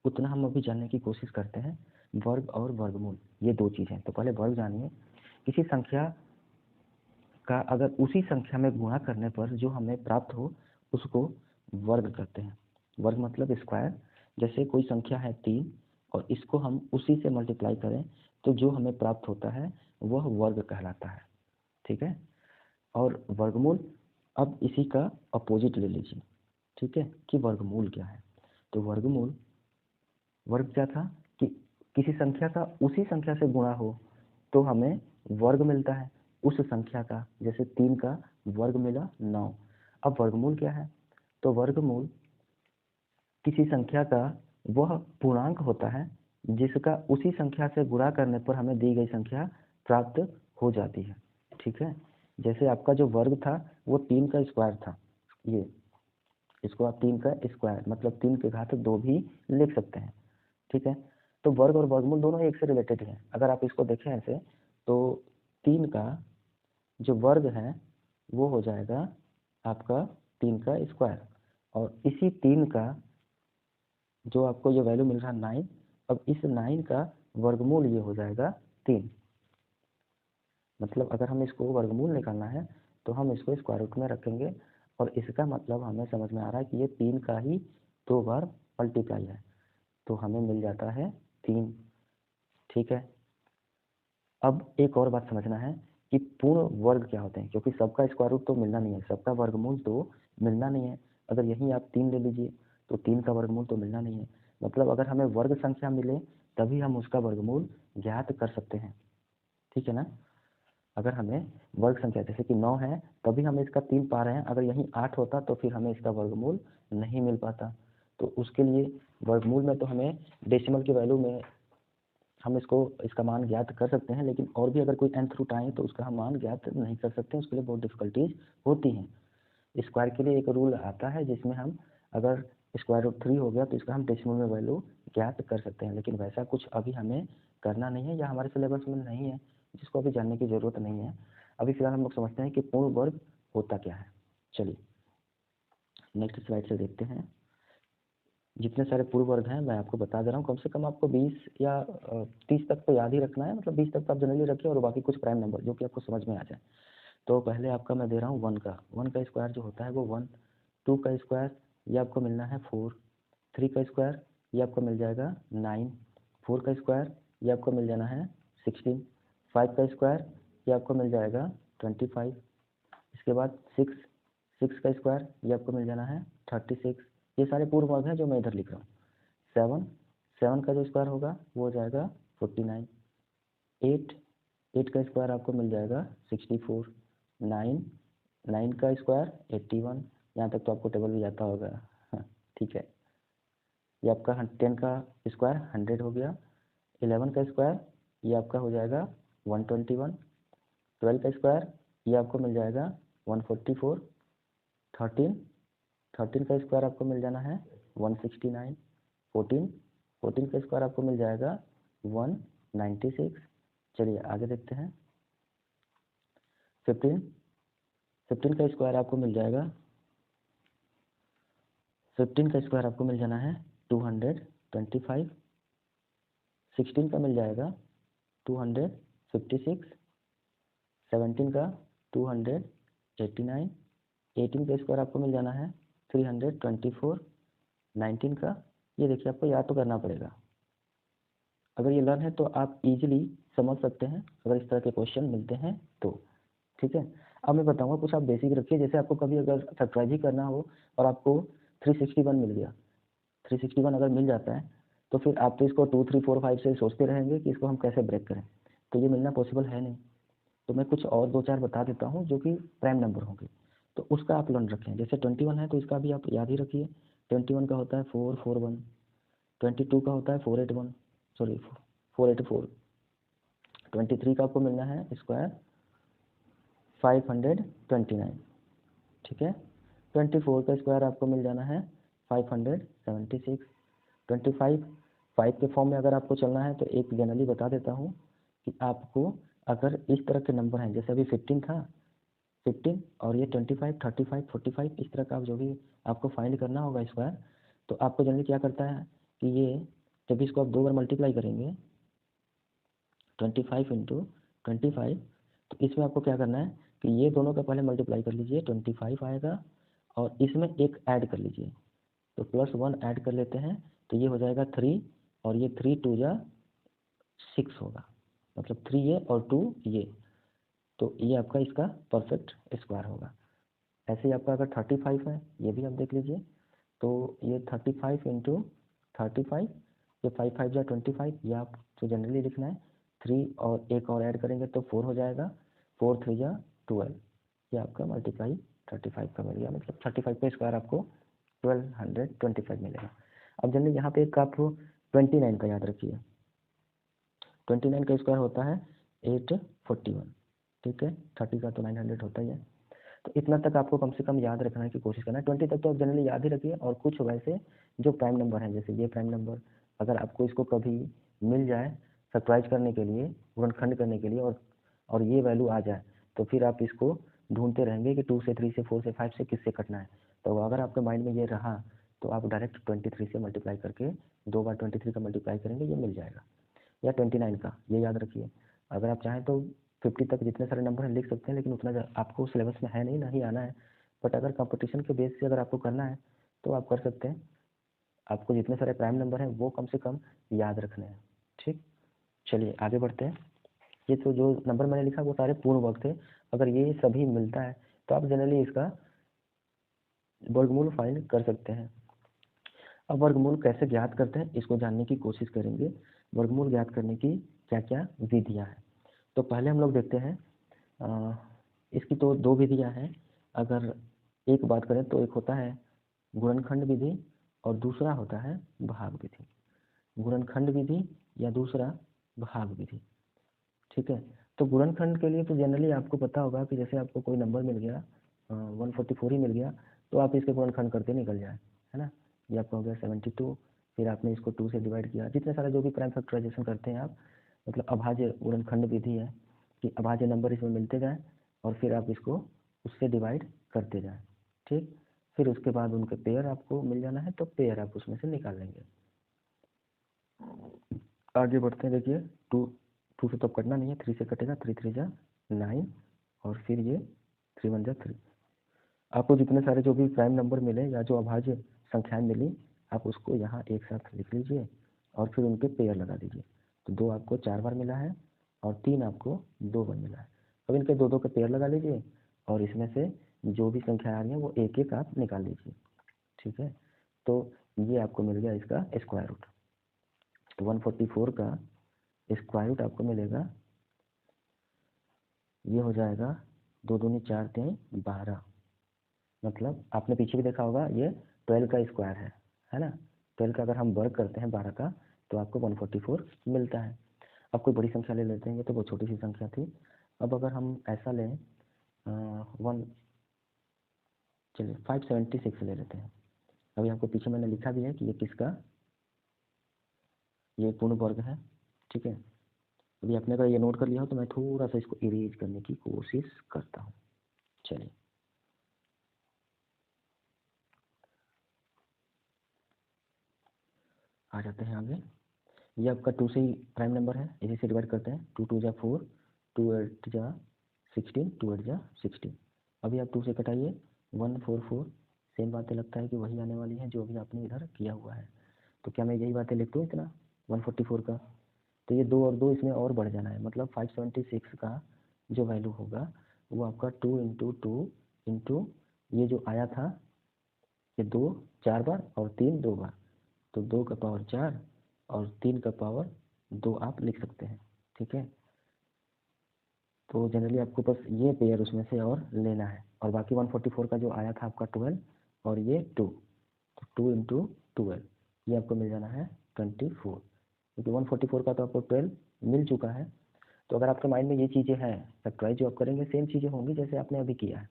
उतना हम अभी जानने की कोशिश करते हैं। वर्ग और वर्गमूल, ये दो चीज़ें। तो पहले वर्ग जानिए। किसी संख्या का अगर उसी संख्या में गुणा करने पर जो हमें प्राप्त हो उसको वर्ग कहते हैं। वर्ग मतलब स्क्वायर। जैसे कोई संख्या है 3 और इसको हम उसी से मल्टीप्लाई करें तो जो हमें प्राप्त होता है वह वर्ग कहलाता है। ठीक है। और वर्गमूल, अब इसी का अपोजिट ले लीजिए। ठीक है, कि वर्गमूल क्या है। तो वर्गमूल, वर्ग क्या था कि किसी संख्या का उसी संख्या से गुणा हो तो हमें वर्ग मिलता है उस संख्या का। जैसे 3 का वर्ग मिला 9। अब वर्गमूल क्या है, तो वर्गमूल किसी संख्या का वह पूर्णांक होता है जिसका उसी संख्या से गुणा करने पर हमें दी गई संख्या प्राप्त हो जाती है। ठीक है। जैसे आपका जो वर्ग था वो 3 का स्क्वायर था, ये इसको आप 3 का स्क्वायर मतलब 3 के घात 2 भी लिख सकते हैं। ठीक है। तो वर्ग और वर्गमूल दोनों एक से रिलेटेड हैं। अगर आप इसको देखें ऐसे तो 3 का जो वर्ग है वो हो जाएगा आपका 3 का स्क्वायर, और इसी 3 का जो आपको ये वैल्यू मिल रहा है 9, अब इस 9 का वर्गमूल ये हो जाएगा 3। मतलब अगर हम इसको वर्गमूल निकालना है तो हम इसको स्क्वायर रूट में रखेंगे, और इसका मतलब हमें समझ में आ रहा है कि ये 3 का ही 2 बार मल्टीप्लाई है, तो हमें मिल जाता है 3। ठीक है। अब एक और बात समझना है कि पूर्ण वर्ग क्या होते हैं, क्योंकि सबका स्क्वायर रूट तो मिलना नहीं है, सबका वर्गमूल तो मिलना नहीं है। अगर यहीं आप 3 ले लीजिए तो 3 का वर्गमूल तो मिलना नहीं है। मतलब अगर हमें वर्ग संख्या मिले तभी हम उसका वर्गमूल ज्ञात कर सकते हैं। ठीक है ना। अगर हमें वर्ग संख्या जैसे कि 9 है तभी हम इसका 3 पा रहे हैं, अगर यहीं 8 होता तो फिर हमें इसका वर्गमूल नहीं मिल पाता। तो उसके लिए वर्गमूल में तो हमें डेसिमल की वैल्यू में हम इसका मान ज्ञात कर सकते हैं, लेकिन और भी अगर कोई nth रूट आए तो उसका हम मान ज्ञात नहीं कर सकते, उसके लिए बहुत डिफिकल्टीज होती हैं। स्क्वायर के लिए एक रूल आता है जिसमें हम अगर स्क्वायर रूट 3 हो गया तो इसका हम डेसिमल में वैल्यू ज्ञात कर सकते हैं, लेकिन वैसा कुछ अभी हमें करना नहीं है या हमारे सिलेबस में नहीं है, जिसको अभी जानने की ज़रूरत नहीं है। अभी फिलहाल हम लोग समझते हैं कि पूर्ण वर्ग होता क्या है। चलिए नेक्स्ट स्लाइड से देखते हैं। जितने सारे पूर्ण वर्ग हैं मैं आपको बता दे रहा हूँ, कम से कम आपको 20 या 30 तक तो याद ही रखना है, मतलब 20 तक तो आप जनरली रखिए, और बाकी कुछ प्राइम नंबर जो कि आपको समझ में आ जाए। तो पहले आपका मैं दे रहा हूँ 1 का स्क्वायर जो होता है वो 1, 2 का स्क्वायर ये आपको मिलना है 4, 3 का स्क्वायर ये आपको मिल जाएगा 9, 4 का स्क्वायर ये आपको मिल जाना है 16, 5 का स्क्वायर ये आपको मिल जाएगा 25, इसके बाद 6 का स्क्वायर ये आपको मिल जाना है 36। ये सारे पूर्ण वर्ग हैं जो मैं इधर लिख रहा हूँ। 7 का जो स्क्वायर होगा वो हो जाएगा 49, 8 का स्क्वायर आपको मिल जाएगा 64, 9 का स्क्वायर 81। यहाँ तक तो आपको टेबल भी आता होगा। हाँ, ठीक है। ये आपका 10 का स्क्वायर 100 हो गया। 11 का स्क्वायर ये आपका हो जाएगा 121, 12 का स्क्वायर ये आपको मिल जाएगा 144, 13 का स्क्वायर आपको मिल जाना है 169, 14 का स्क्वायर आपको मिल जाएगा 196। चलिए आगे देखते हैं। 15 का स्क्वायर आपको मिल जाएगा 15 का स्क्वायर आपको मिल जाना है 225, 16 का मिल जाएगा 256, 17 का 289, 18 का स्क्वायर आपको मिल जाना है 324, 19 का ये देखिए आपको याद तो करना पड़ेगा, अगर ये लर्न है तो आप इजीली समझ सकते हैं अगर इस तरह के क्वेश्चन मिलते हैं तो। ठीक है। अब मैं बताऊंगा कुछ आप बेसिक रखिए, जैसे आपको कभी अगर फैक्टराइज करना हो और आपको 361 मिल गया, 361 अगर मिल जाता है तो फिर आप तो इसको 2 3 4 5 से सोचते रहेंगे कि इसको हम कैसे ब्रेक करें, तो ये मिलना पॉसिबल है नहीं। तो मैं कुछ और 2-4 बता देता हूँ जो कि प्राइम नंबर होंगे, तो उसका आप लर्न रखें। जैसे 21 है तो इसका भी आप याद ही रखिए। 21 का होता है 441, 22 का होता है 481, सॉरी 484, 23 का आपको मिलना है स्क्वायर 529। ठीक है। 24 का स्क्वायर आपको मिल जाना है 576, 25 5 के फॉर्म में अगर आपको चलना है तो एक जनरली बता देता हूँ कि आपको अगर इस तरह के नंबर हैं, जैसे अभी 15 था, 15 और ये 25 35 45 इस तरह का आप जो भी आपको फाइंड करना होगा स्क्वायर, तो आपको जनरली क्या करता है कि ये जब इसको आप 2 बार मल्टीप्लाई करेंगे 25 इंटू 25, तो इसमें आपको क्या करना है कि ये दोनों का पहले मल्टीप्लाई कर लीजिए, 25 आएगा और इसमें एक ऐड कर लीजिए, तो +1 ऐड कर लेते हैं, तो ये हो जाएगा 3 और ये 3 2 जा 6 होगा, मतलब 3 ये और 2 ये, तो ये आपका इसका परफेक्ट स्क्वायर होगा। ऐसे ही आपका अगर 35 है, ये भी आप देख लीजिए, तो ये 35 इंटू 35, ये 5 5 जा 25, ये आप जो जनरली लिखना है, 3 और एक और ऐड करेंगे तो 4 हो जाएगा, 4 3 जा 12, ये आपका मल्टीप्लाई 35 का मिल गया, मतलब 35 का स्क्वायर आपको 1225 मिलेगा। अब जनरली यहाँ पे एक आप 29 का याद रखिए, 29 का स्क्वायर होता है 841, ठीक है, 30 का तो 900 होता ही है, तो इतना तक आपको कम से कम याद रखने की कोशिश करना है। 20 तक तो आप जनरली याद ही रखिए, और कुछ वैसे जो प्राइम नंबर हैं, जैसे ये प्राइम नंबर, अगर आपको इसको कभी मिल जाए सरप्राइज करने के लिए, गुणनखंड करने के लिए, और ये वैल्यू आ जाए, तो फिर आप इसको ढूंढते रहेंगे कि 2 से 3 से 4 से 5 से किससे कटना है। तो अगर आपके माइंड में ये रहा तो आप डायरेक्ट 23 से मल्टीप्लाई करके 2 बार 23 का मल्टीप्लाई करेंगे, ये मिल जाएगा, या 29 का, ये याद रखिए। अगर आप चाहें तो 50 तक जितने सारे नंबर हैं लिख सकते हैं, लेकिन उतना आपको सिलेबस में है नहीं आना है, बट अगर कंपटीशन के बेस से अगर आपको करना है तो आप कर सकते हैं। आपको जितने सारे प्राइम नंबर हैं वो कम से कम याद रखने हैं, ठीक। चलिए आगे बढ़ते हैं। ये तो जो नंबर मैंने लिखा वो सारे पूर्ण वर्ग थे, अगर ये सभी मिलता है तो आप जनरली इसका वर्गमूल फाइंड कर सकते हैं। अब वर्गमूल कैसे ज्ञात करते हैं इसको जानने की कोशिश करेंगे। वर्गमूल ज्ञात करने की क्या क्या विधियां हैं, तो पहले हम लोग देखते हैं, इसकी तो 2 विधियां हैं। अगर एक बात करें तो एक होता है गुणनखंड विधि और दूसरा होता है भाग विधि। गुणनखंड विधि या दूसरा भाग विधि, ठीक है। तो गुणनखंड के लिए तो जनरली आपको पता होगा कि जैसे आपको कोई नंबर मिल गया, 144 ही मिल गया, तो आप इसके गुणनखंड करके निकल जाए, है ना। ये आपका हो गया 72, फिर आपने इसको 2 से डिवाइड किया, जितने सारे जो भी प्राइम फैक्टराइजेशन करते हैं आप, मतलब अभाज्य गुणनखंड विधि है कि अभाज्य नंबर इसमें मिलते जाए और फिर आप इसको उससे डिवाइड करते जाएं, ठीक। फिर उसके बाद उनके पेयर आपको मिल जाना है, तो पेयर आप उसमें से निकाल लेंगे। आगे बढ़ते हैं, देखिए 2 से तो कटना नहीं है, 3 से कटेगा, 3 3 जा 9 और फिर ये 3 1 जा 3। आपको जितने सारे जो भी प्राइम नंबर मिले या जो अभाज्य संख्याएं मिली, आप उसको यहाँ एक साथ लिख लीजिए और फिर उनके पेयर लगा दीजिए। तो 2 आपको 4 बार मिला है और 3 आपको 2 बार मिला है। अब इनके 2 2 के पेयर लगा लीजिए और इसमें से जो भी संख्या आ रही है वो एक एक आप निकाल लीजिए, ठीक है। तो ये आपको मिल गया इसका स्क्वायर रूट। तो 144 का स्क्वायर रूट आपको मिलेगा, ये हो जाएगा 2 दूनी 4 3 12, मतलब आपने पीछे भी देखा होगा ये 12 का स्क्वायर है ना। 12 का अगर हम वर्ग करते हैं 12 का तो आपको 144 मिलता है। अब कोई बड़ी संख्या ले लेते हैं, ये तो बहुत छोटी सी संख्या थी। अब अगर हम ऐसा लें, चलिए 576 ले लेते हैं। अभी आपको पीछे मैंने लिखा भी है कि ये किसका, ये पूर्ण वर्ग है, ठीक है। अभी आपने अगर ये नोट कर लिया हो तो मैं थोड़ा सा इसको इरेज करने की कोशिश करता हूँ। चलिए आ जाते हैं आगे। ये आपका 2 से ही प्राइम नंबर है, इसी से डिवाइड करते हैं। 2 2 जा 4, 2 8 जा 16, 2 8 जा 16। अभी आप 2 से कटाइए, 144, सेम बातें लगता है कि वही आने वाली है जो अभी आपने इधर किया हुआ है। तो क्या मैं यही बातें लिख दूँ इतना 144 का, तो ये 2 और 2 इसमें और बढ़ जाना है, मतलब 576 का जो वैल्यू होगा वो आपका 2 इंटू 2 इंटू ये जो आया था, ये 2 4 बार और 3 2 बार, तो 2 का पावर 4 और 3 का पावर 2 आप लिख सकते हैं, ठीक है। तो जनरली आपको बस ये पेयर उसमें से और लेना है, और बाकी 144 का जो आया था आपका 12 और ये 2, तो 2 इंटू 12 ये आपको मिल जाना है 24, क्योंकि 144 का तो आपको 12 मिल चुका है। तो अगर आपके माइंड में ये चीज़ें हैं, फैक्टराइज जो आप करेंगे सेम चीज़ें होंगी जैसे आपने अभी किया है।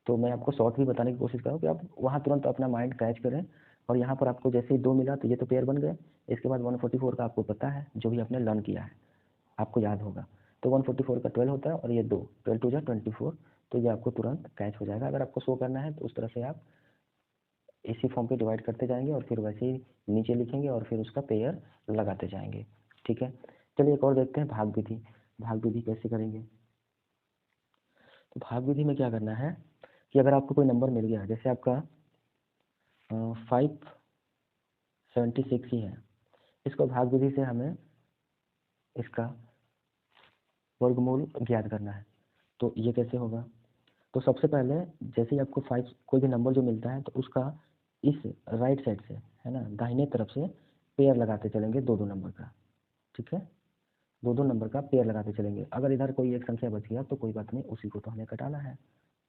तो मैं आपको शॉर्ट भी बताने की कोशिश कर रहा हूँ कि आप वहाँ तुरंत अपना माइंड कैच करें और यहाँ पर आपको जैसे ही 2 मिला तो ये तो पेयर बन गए। इसके बाद 144 का आपको पता है, जो भी आपने लर्न किया है आपको याद होगा। तो 144 का 12 होता है और ये 2, 12 टू जा 24, तो ये आपको तुरंत कैच हो जाएगा। अगर आपको शो करना है तो उस तरह से आप इसी फॉर्म पे डिवाइड करते जाएंगे और फिर वैसे ही नीचे लिखेंगे और फिर उसका पेयर लगाते जाएंगे। ठीक है, चलिए एक और देखते हैं भाग विधि। भाग विधि कैसे करेंगे? तो भाग विधि में क्या करना है कि अगर आपको कोई नंबर मिल गया, जैसे आपका 576 ही है, इसको भाग विधि से हमें इसका वर्गमूल ज्ञात करना है। तो ये कैसे होगा? तो सबसे पहले जैसे ही आपको 5 कोई भी नंबर जो मिलता है तो उसका इस राइट साइड से, है ना, दाहिने तरफ से पेयर लगाते चलेंगे 2-2 नंबर का। ठीक है, 2-2 नंबर का पेयर लगाते चलेंगे। अगर इधर कोई एक संख्या बच गया तो कोई बात नहीं, उसी को तो हमें कटाना है।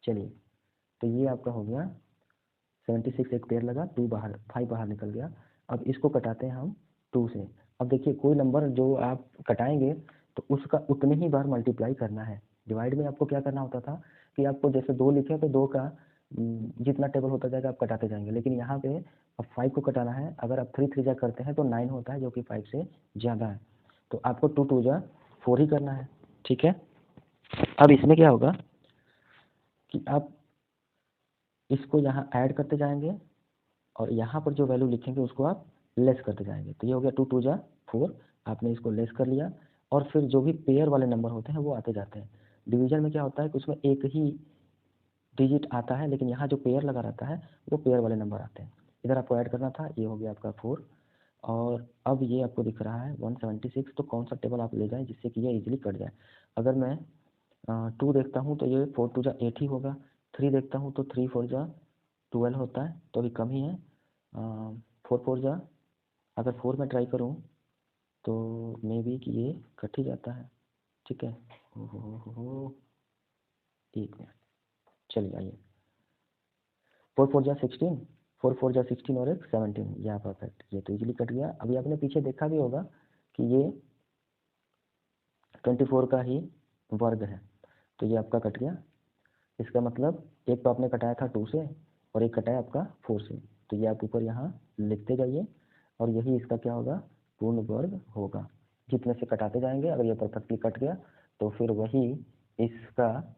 चलिए, तो ये आपका हो गया 76, एक पेयर लगा, 5 बाहर निकल गया। अब इसको कटाते हैं हम 2 से। अब देखिए कोई नंबर जो आप कटाएंगे तो उसका उतने ही बार मल्टीप्लाई करना है। डिवाइड में आपको क्या करना होता था कि आपको जैसे 2 लिखे तो 2 का जितना टेबल होता जाएगा आप कटाते जाएंगे, लेकिन यहाँ पे अब 5 को कटाना है। अगर आप 3 3 जा करते हैं तो 9 होता है, जो कि 5 से ज़्यादा है। तो आपको 2 2 जा 4 ही करना है। ठीक है, अब इसमें क्या होगा कि आप इसको यहाँ ऐड करते जाएंगे और यहाँ पर जो वैल्यू लिखेंगे उसको आप लेस करते जाएंगे। तो ये हो गया 2 2 जा 4, आपने इसको लेस कर लिया और फिर जो भी पेयर वाले नंबर होते हैं वो आते जाते हैं। डिवीजन में क्या होता है कि उसमें एक ही डिजिट आता है, लेकिन यहाँ जो पेयर लगा रहता है वो पेयर वाले नंबर आते हैं। इधर आपको ऐड करना था, ये हो गया आपका 4। और अब ये आपको दिख रहा है 176, तो कौन सा टेबल आप ले जाएं जिससे कि ये इजीली कट जाए। अगर मैं 2 देखता हूँ तो ये 4 2 जा 8 ही होगा। 3 देखता हूँ तो 3 4 जा 12 होता है, तो अभी कम ही है। 4 4 जा, अगर 4 में ट्राई करूँ तो मे बी कि ये कट ही जाता है। ठीक है, हो 1 मिनट, चलिए आइए। 4 4 जा 16, 4 4 जा 16 और एक 17, या परफेक्ट, ये तो इजीली कट गया। अभी आपने पीछे देखा भी होगा कि ये 24 का ही वर्ग है, तो ये आपका कट गया। इसका मतलब एक तो आपने कटाया था 2 से और एक कटाया आपका 4 से, तो ये आप ऊपर यहाँ लिखते जाइए और यही इसका क्या होगा, पूर्ण वर्ग होगा। जितने से कटाते जाएंगे, अगर ये परफेक्टली कट गया तो फिर वही इसका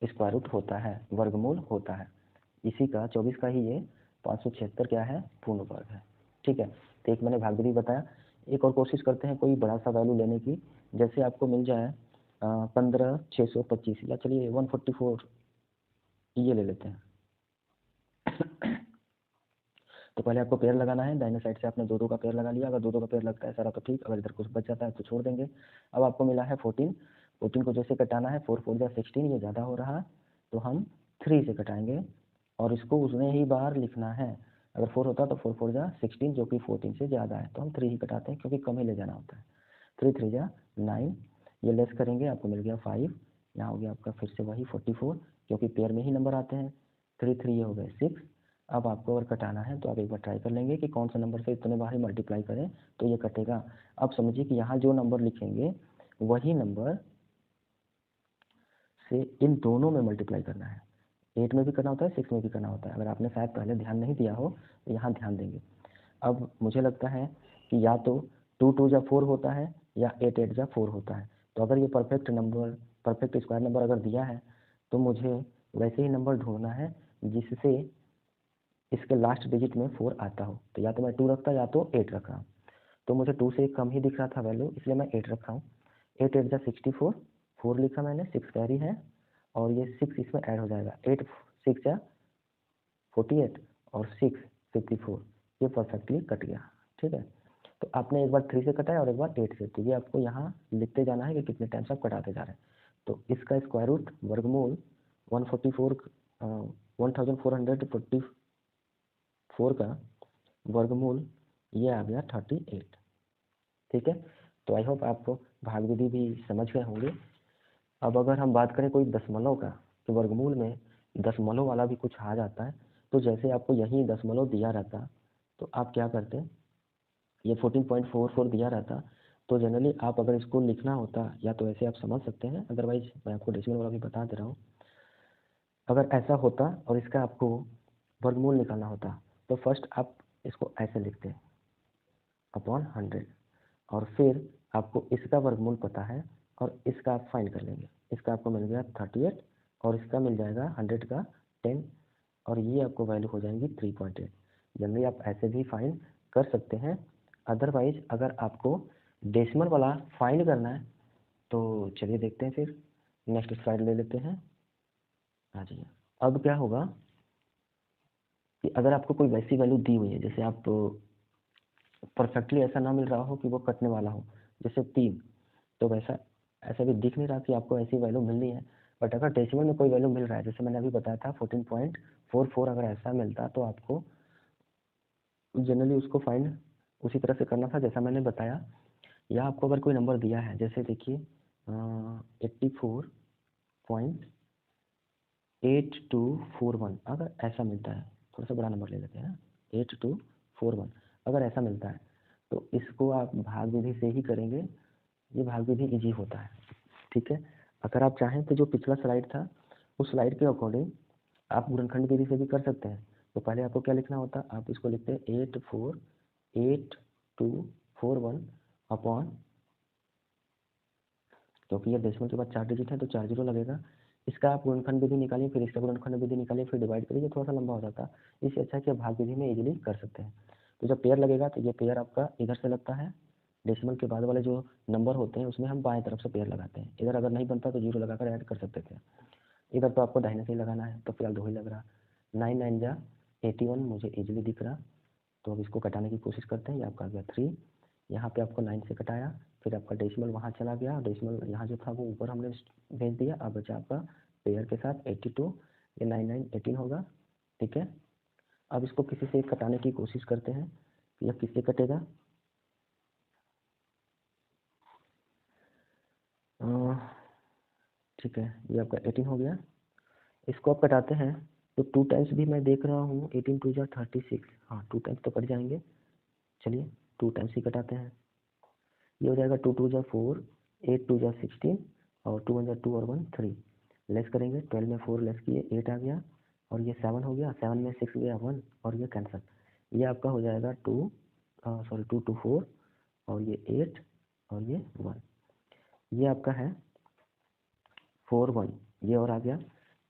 स्क्वायर रूट होता है, वर्गमूल होता है। इसी का 24 का ही ये 576 क्या है, पूर्ण वर्ग है। ठीक है, तो एक मैंने भाग विधि बताया। एक और कोशिश करते हैं कोई बड़ा सा वैल्यू लेने की। जैसे आपको मिल जाए 15,625, या चलिए 144 ये ले लेते हैं। तो पहले आपको पेयर लगाना है, दाहिने साइड से आपने 2 2 का पेयर लगा लिया। अगर 2 2 का पेयर लगता है सारा तो ठीक, अगर इधर कुछ बच जाता है तो छोड़ देंगे। अब आपको मिला है 14, 14 को जैसे कटाना है, 4 4 जा 16, ये ज़्यादा हो रहा तो हम 3 से कटाएंगे और इसको उतने ही बार लिखना है। अगर 4 होता तो 4 4 जा 16, जो कि 14 से ज़्यादा है, तो हम 3 ही कटाते हैं क्योंकि कम ही ले जाना होता है। 3 3 जा 9, ये लेस करेंगे, आपको मिल गया 5। यहाँ हो गया आपका फिर से वही 44, क्योंकि पेयर में ही नंबर आते हैं। 3 3 ये हो गए 6। अब आपको अगर कटाना है तो आप एक बार ट्राई कर लेंगे कि कौन सा नंबर से इतने बार ही मल्टीप्लाई करें तो ये कटेगा। अब समझिए कि यहाँ जो नंबर लिखेंगे वही नंबर से इन दोनों में मल्टीप्लाई करना है। 8 में भी करना होता है, 6 में भी करना होता है। अगर आपने शायद पहले ध्यान नहीं दिया हो तो यहाँ ध्यान देंगे। अब मुझे लगता है कि या तो 2 2 जा 4 होता है या 8 8 जा 4 होता है। तो अगर ये perfect number, perfect square number अगर दिया है तो मुझे वैसे ही नंबर ढूंढना है जिससे इसके लास्ट डिजिट में 4 आता हो। तो या तो मैं 2 रखता या तो 8 रख रहा हूँ। तो मुझे 2 से कम ही दिख रहा था वैल्यू, इसलिए मैं 8 रखा हूँ। 8 8 जा 64, 4 लिखा मैंने, 6 कैरी है और ये 6 इसमें ऐड हो जाएगा। 8 6 जा 48 और 6 54, ये परफेक्टली कट गया। ठीक है, तो आपने एक बार 3 से कटा है और एक बार 8 से, तो ये आपको यहाँ लिखते जाना है कि कितने टाइम्स आप कटाते जा रहे हैं। तो इसका स्क्वायर रूट वर्गमूल 1444 का वर्गमूल ये आ गया 38। ठीक है, तो आई होप आपको भाग विधि भी समझ गए होंगे। अब अगर हम बात करें कोई दशमलव का, तो वर्गमूल में दशमलव वाला भी कुछ आ जाता है। तो जैसे आपको यही दशमलव दिया रहता तो आप क्या करते, ये 14.44 दिया रहता तो जनरली आप अगर इसको लिखना होता या तो ऐसे आप समझ सकते हैं, अदरवाइज मैं आपको डेसिमल वाला भी बता दे रहा हूँ। अगर ऐसा होता और इसका आपको वर्गमूल निकालना होता तो फर्स्ट आप इसको ऐसे लिखते हैं अपॉन 100, और फिर आपको इसका वर्गमूल पता है और इसका आप फाइंड कर लेंगे। इसका आपको मिल गया 38 और इसका मिल जाएगा 100 का 10, और ये आपको वैल्यू हो जाएंगी 3.8। जनरली आप ऐसे भी फाइंड कर सकते हैं। अदरवाइज अगर आपको डेसिमल वाला फाइंड करना है तो चलिए देखते हैं, फिर नेक्स्ट स्लाइड ले लेते हैं। आ जाइए। अब क्या होगा कि अगर आपको कोई वैसी वैल्यू दी हुई है, जैसे आप परफेक्टली ऐसा ना मिल रहा हो कि वो कटने वाला हो, जैसे 3, तो वैसा ऐसा भी दिख नहीं रहा कि आपको ऐसी वैल्यू मिलनी है। बट अगर डेसिमल में कोई वैल्यू मिल रहा है, जैसे मैंने अभी बताया था 14.44, अगर ऐसा मिलता तो आपको जनरली उसको फाइंड उसी तरह से करना था जैसा मैंने बताया। या आपको अगर कोई नंबर दिया है, जैसे देखिए 84.8241, अगर ऐसा मिलता है, थोड़ा सा बड़ा नंबर ले लेते हैं, 8241 अगर ऐसा मिलता है तो इसको आप भाग विधि से ही करेंगे। ये भाग विधि इजी होता है, ठीक है। अगर आप चाहें तो जो पिछला स्लाइड था उस स्लाइड के अकॉर्डिंग आप गुणनखंड विधि से भी कर सकते हैं। तो पहले आपको क्या लिखना होता है, आप इसको लिखते हैं 848241 अपॉन, क्योंकि ये डेसिमल के बाद 4 डिजिट है तो 4 जीरो लगेगा। इसका आप गुणनखंड विधि निकालिए, फिर इसका गुणनखंड विधि निकालिए, फिर डिवाइड करिए, थोड़ा सा लंबा हो जाता है। इससे अच्छा है कि आप भाग विधि में इजीली कर सकते हैं। तो जब पेयर लगेगा तो ये पेयर आपका इधर से लगता है, डेसिमल के बाद वाले जो नंबर होते हैं उसमें हम बाएं तरफ से पेयर लगाते हैं। इधर अगर नहीं बनता तो जीरो लगाकर ऐड कर सकते थे। इधर तो आपको दाहिने से ही लगाना है, तो फिलहाल 2 ही लग रहा। 9 9 जा 81 मुझे इजीली दिख रहा। तो अब इसको कटाने की कोशिश करते हैं। ये आपका आ गया 3, यहाँ पे आपको 9 से कटाया, फिर आपका डेसिमल वहाँ चला गया, डेसिमल यहाँ जो था वो ऊपर हमने भेज दिया। अब बचा आपका पेयर के साथ 82, ये 9 9 18 होगा, ठीक है। अब इसको किसी से कटाने की कोशिश करते हैं, यह किससे कटेगा, ठीक है, ये आपका 18 हो गया। इसको आप कटाते हैं तो 2 टाइम्स भी मैं देख रहा हूँ, 18 2 जा 36, हाँ 2 टाइम्स तो कट जाएंगे। चलिए 2 टाइम्स ही कटाते हैं। ये हो जाएगा 2 2 जा 4, 8 2 जा 16, और 2 1 जा 2 और 1 3। लेस करेंगे, 12 में 4 लेस किए 8 आ गया, और ये 7 हो गया, 7 में 6 गया 1, और ये कैंसिल। ये आपका हो जाएगा 2 2 4, और ये 8 और ये 1। ये आपका है 4 1, ये और आ गया।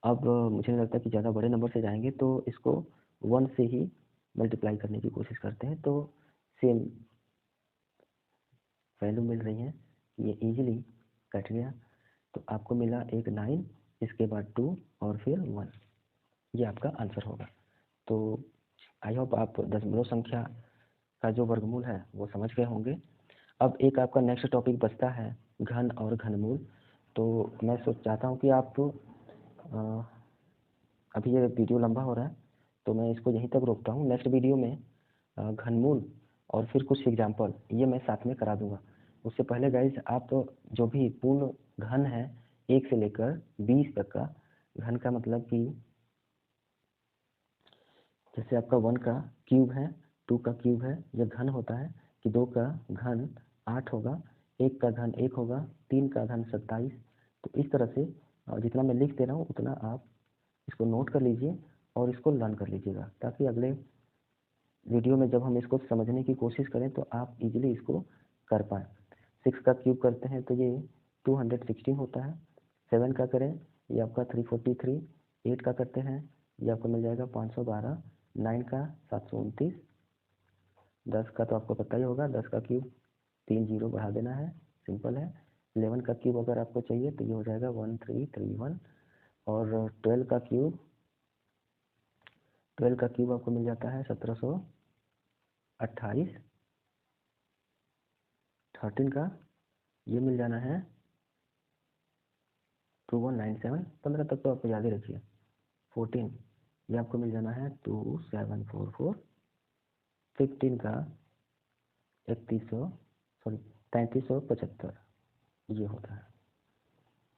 अब मुझे नहीं लगता कि ज़्यादा बड़े नंबर से जाएंगे, तो इसको 1 से ही मल्टीप्लाई करने की कोशिश करते हैं, तो सेम वैल्यू मिल रही है। ये इजीली कट गया, तो आपको मिला एक 9, इसके बाद 2 और फिर 1। ये आपका आंसर होगा। तो आई होप आप दशमलव संख्या का जो वर्गमूल है वो समझ गए होंगे। अब एक आपका नेक्स्ट टॉपिक बचता है घन और घनमूल। तो मैं चाहता हूँ कि आप अभी ये वीडियो लंबा हो रहा है तो मैं इसको यहीं तक रोकता हूँ। नेक्स्ट वीडियो में घनमूल और फिर कुछ एग्जाम्पल ये मैं साथ में करा दूंगा। उससे पहले गाइज आप जो भी पूर्ण घन है 1 से लेकर 20 तक का घन का मतलब कि जैसे आपका 1 का क्यूब है, 2 का क्यूब है, यह घन होता है कि 2 का घन 8 होगा, 1 का घन 1 होगा, 3 का घन 27। तो इस तरह से जितना मैं लिख दे रहा हूँ उतना आप इसको नोट कर लीजिए और इसको लर्न कर लीजिएगा, ताकि अगले वीडियो में जब हम इसको समझने की कोशिश करें तो आप इजीली इसको कर पाएँ। 6 का क्यूब करते हैं तो ये 216 होता है। 7 का करें ये आपका 343। 8 का करते हैं ये आपको मिल जाएगा 512। 9 का 729। 10 का तो आपको पता ही होगा, 10 का क्यूब 3 जीरो बढ़ा देना है, सिंपल है। 11 का क्यूब अगर आपको चाहिए तो ये हो जाएगा 1331। और 12 का क्यूब आपको मिल जाता है 1728। 13 का ये मिल जाना है 2197। 15 तक तो आपको याद ही रखिए। 14 ये आपको मिल जाना है 2744। 15 का 3375 ये होता है,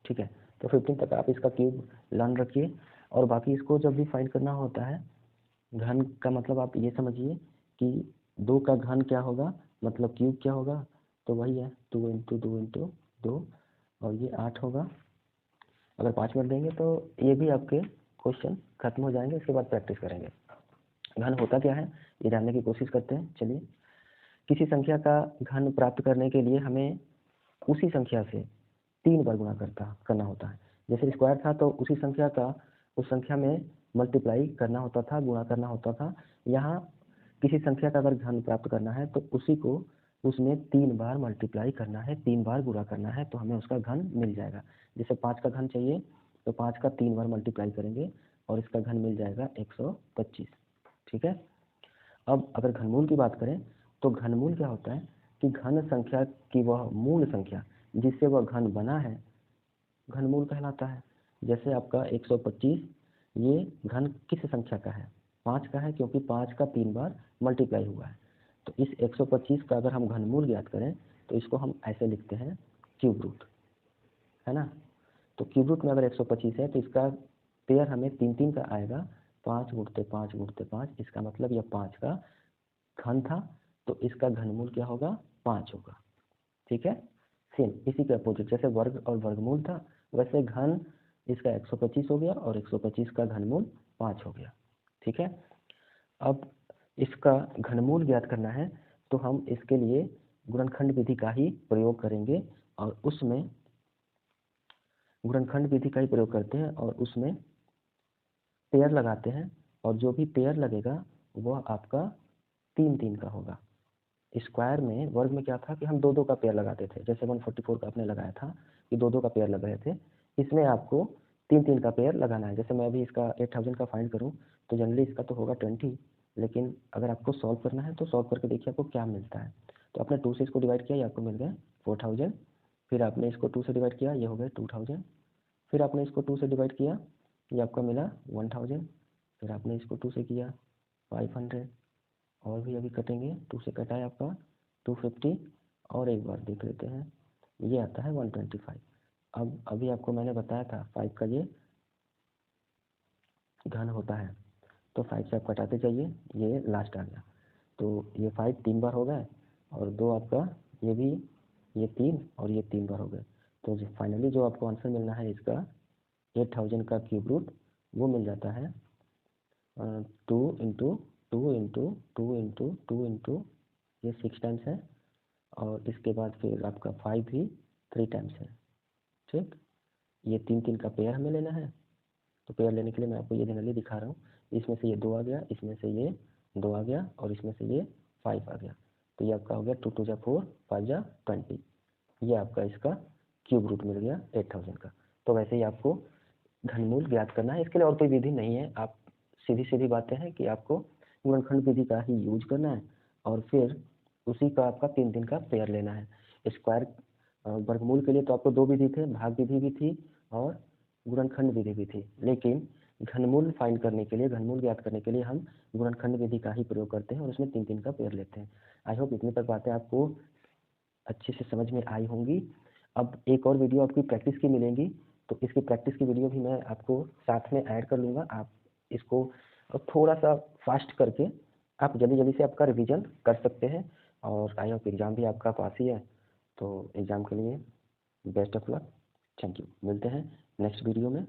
ठीक है। तो 15 तक आप इसका क्यूब लर्न रखिए, और बाकी इसको जब भी फाइंड करना होता है घन का मतलब आप ये समझिए कि 2 का घन क्या होगा, मतलब क्यूब क्या होगा, तो वही है 2 इंटू 2 इंटू 2, और ये 8 होगा। अगर 5 मिनट देंगे तो ये भी आपके क्वेश्चन खत्म हो जाएंगे, इसके बाद प्रैक्टिस करेंगे। घन होता क्या है ये जानने की कोशिश करते हैं। चलिए, किसी संख्या का घन प्राप्त करने के लिए हमें उसी संख्या से 3 बार गुणा करना होता है। जैसे स्क्वायर था तो उसी संख्या का उस संख्या में मल्टीप्लाई करना होता था, गुणा करना होता था। यहाँ किसी संख्या का अगर घन प्राप्त करना है तो उसी को उसमें 3 बार मल्टीप्लाई करना है, 3 बार गुणा करना है, तो हमें उसका घन मिल जाएगा। जैसे 5 का घन चाहिए तो 5 का 3 बार मल्टीप्लाई करेंगे और इसका घन मिल जाएगा 125। ठीक है। अब अगर घनमूल की बात करें तो घनमूल क्या होता है कि घन संख्या की वह मूल संख्या जिससे वह घन बना है घनमूल कहलाता है। जैसे आपका 125 ये घन किस संख्या का है? 5 का है, क्योंकि 5 का 3 बार मल्टीप्लाई हुआ है। तो इस 125 का अगर हम घनमूल ज्ञात करें तो इसको हम ऐसे लिखते हैं क्यूब रूट, है ना। तो क्यूब रूट में अगर 125 है तो इसका पेयर हमें 3 का आएगा, 5 गुणते 5 गुणते 5। इसका मतलब यह 5 का घन था, तो इसका घनमूल क्या होगा? 5 होगा। ठीक है। सेम इसी के अपोजिट, जैसे वर्ग और वर्गमूल था वैसे घन इसका 125 हो गया और 125 का घनमूल 5 हो गया। ठीक है। अब इसका घनमूल ज्ञात करना है तो हम इसके लिए गुणनखंड विधि का ही प्रयोग करेंगे और उसमें गुणनखंड विधि का ही प्रयोग करते हैं और उसमें पेयर लगाते हैं, और जो भी पेयर लगेगा वह आपका 3 का होगा। स्क्वायर में वर्ग में क्या था कि हम 2 का पेयर लगाते थे, जैसे 144 का आपने लगाया था कि 2 का पेयर लग रहे थे। इसमें आपको 3 का पेयर लगाना है। जैसे मैं अभी इसका 8000 का फाइंड करूं तो जनरली इसका तो होगा 20, लेकिन अगर आपको सॉल्व करना है तो सॉल्व करके देखिए आपको क्या मिलता है। तो आपने 2 से इसको डिवाइड किया, ये आपको मिल गया 4000। फिर आपने इसको 2 से डिवाइड किया, ये हो गए 2000। फिर आपने इसको 2 से डिवाइड किया, ये आपका मिला 1000। फिर आपने इसको 2 से किया 500, और भी अभी कटेंगे। 2 से कटा है आपका 250, और एक बार देख लेते हैं, ये आता है 125। अब अभी आपको मैंने बताया था 5 का ये घन होता है, तो 5 से आप कटाते जाइए, ये लास्ट आ गया। तो ये 5 3 बार हो गए, और 2 आपका ये भी, ये 3 और ये 3 बार हो गए। तो फाइनली जो आपको आंसर मिलना है इसका 8000 का क्यूब रूट, वो मिल जाता है 2 इंटू 2 इंटू 2 इंटू 2 इंटू, ये 6 टाइम्स है, और इसके बाद फिर आपका 5 भी 3 टाइम्स है। ठीक, ये 3 का पेयर हमें लेना है। तो पेयर लेने के लिए मैं आपको ये जनरली दिखा रहा हूँ, इसमें से ये 2 आ गया, इसमें से ये 2 आ गया, और इसमें से ये 5 आ गया। तो ये आपका हो गया 2 2 जा 4, 5 जा 20। ये आपका इसका क्यूब रूट मिल गया 8000 का। तो वैसे ही आपको घनमूल ज्ञात करना है, इसके लिए और कोई विधि नहीं है। आप सीधी सीधी बातें हैं कि आपको गुणनखंड विधि का ही यूज करना है, और फिर उसी का आपका 3 का पेयर लेना है। स्क्वायर वर्गमूल के लिए तो आपको 2 विधि थे, भाग विधि भी थी और गुणनखंड विधि भी थी, लेकिन घनमूल फाइंड करने के लिए, घनमूल ज्ञात करने के लिए हम गुणनखंड विधि का ही प्रयोग करते हैं और उसमें 3 का पेयर लेते हैं। आई होप इतनी तक बातें आपको अच्छे से समझ में आई होंगी। अब एक और वीडियो आपकी प्रैक्टिस की मिलेगी, तो इसकी प्रैक्टिस की वीडियो भी मैं आपको साथ में ऐड कर लूँगा। आप इसको थोड़ा सा फास्ट करके आप जल्दी जल्दी से आपका रिवीजन कर सकते हैं, और आई होप एग्ज़ाम भी आपका पास ही है। तो एग्ज़ाम के लिए best of luck. Thank you. मिलते हैं नेक्स्ट वीडियो में।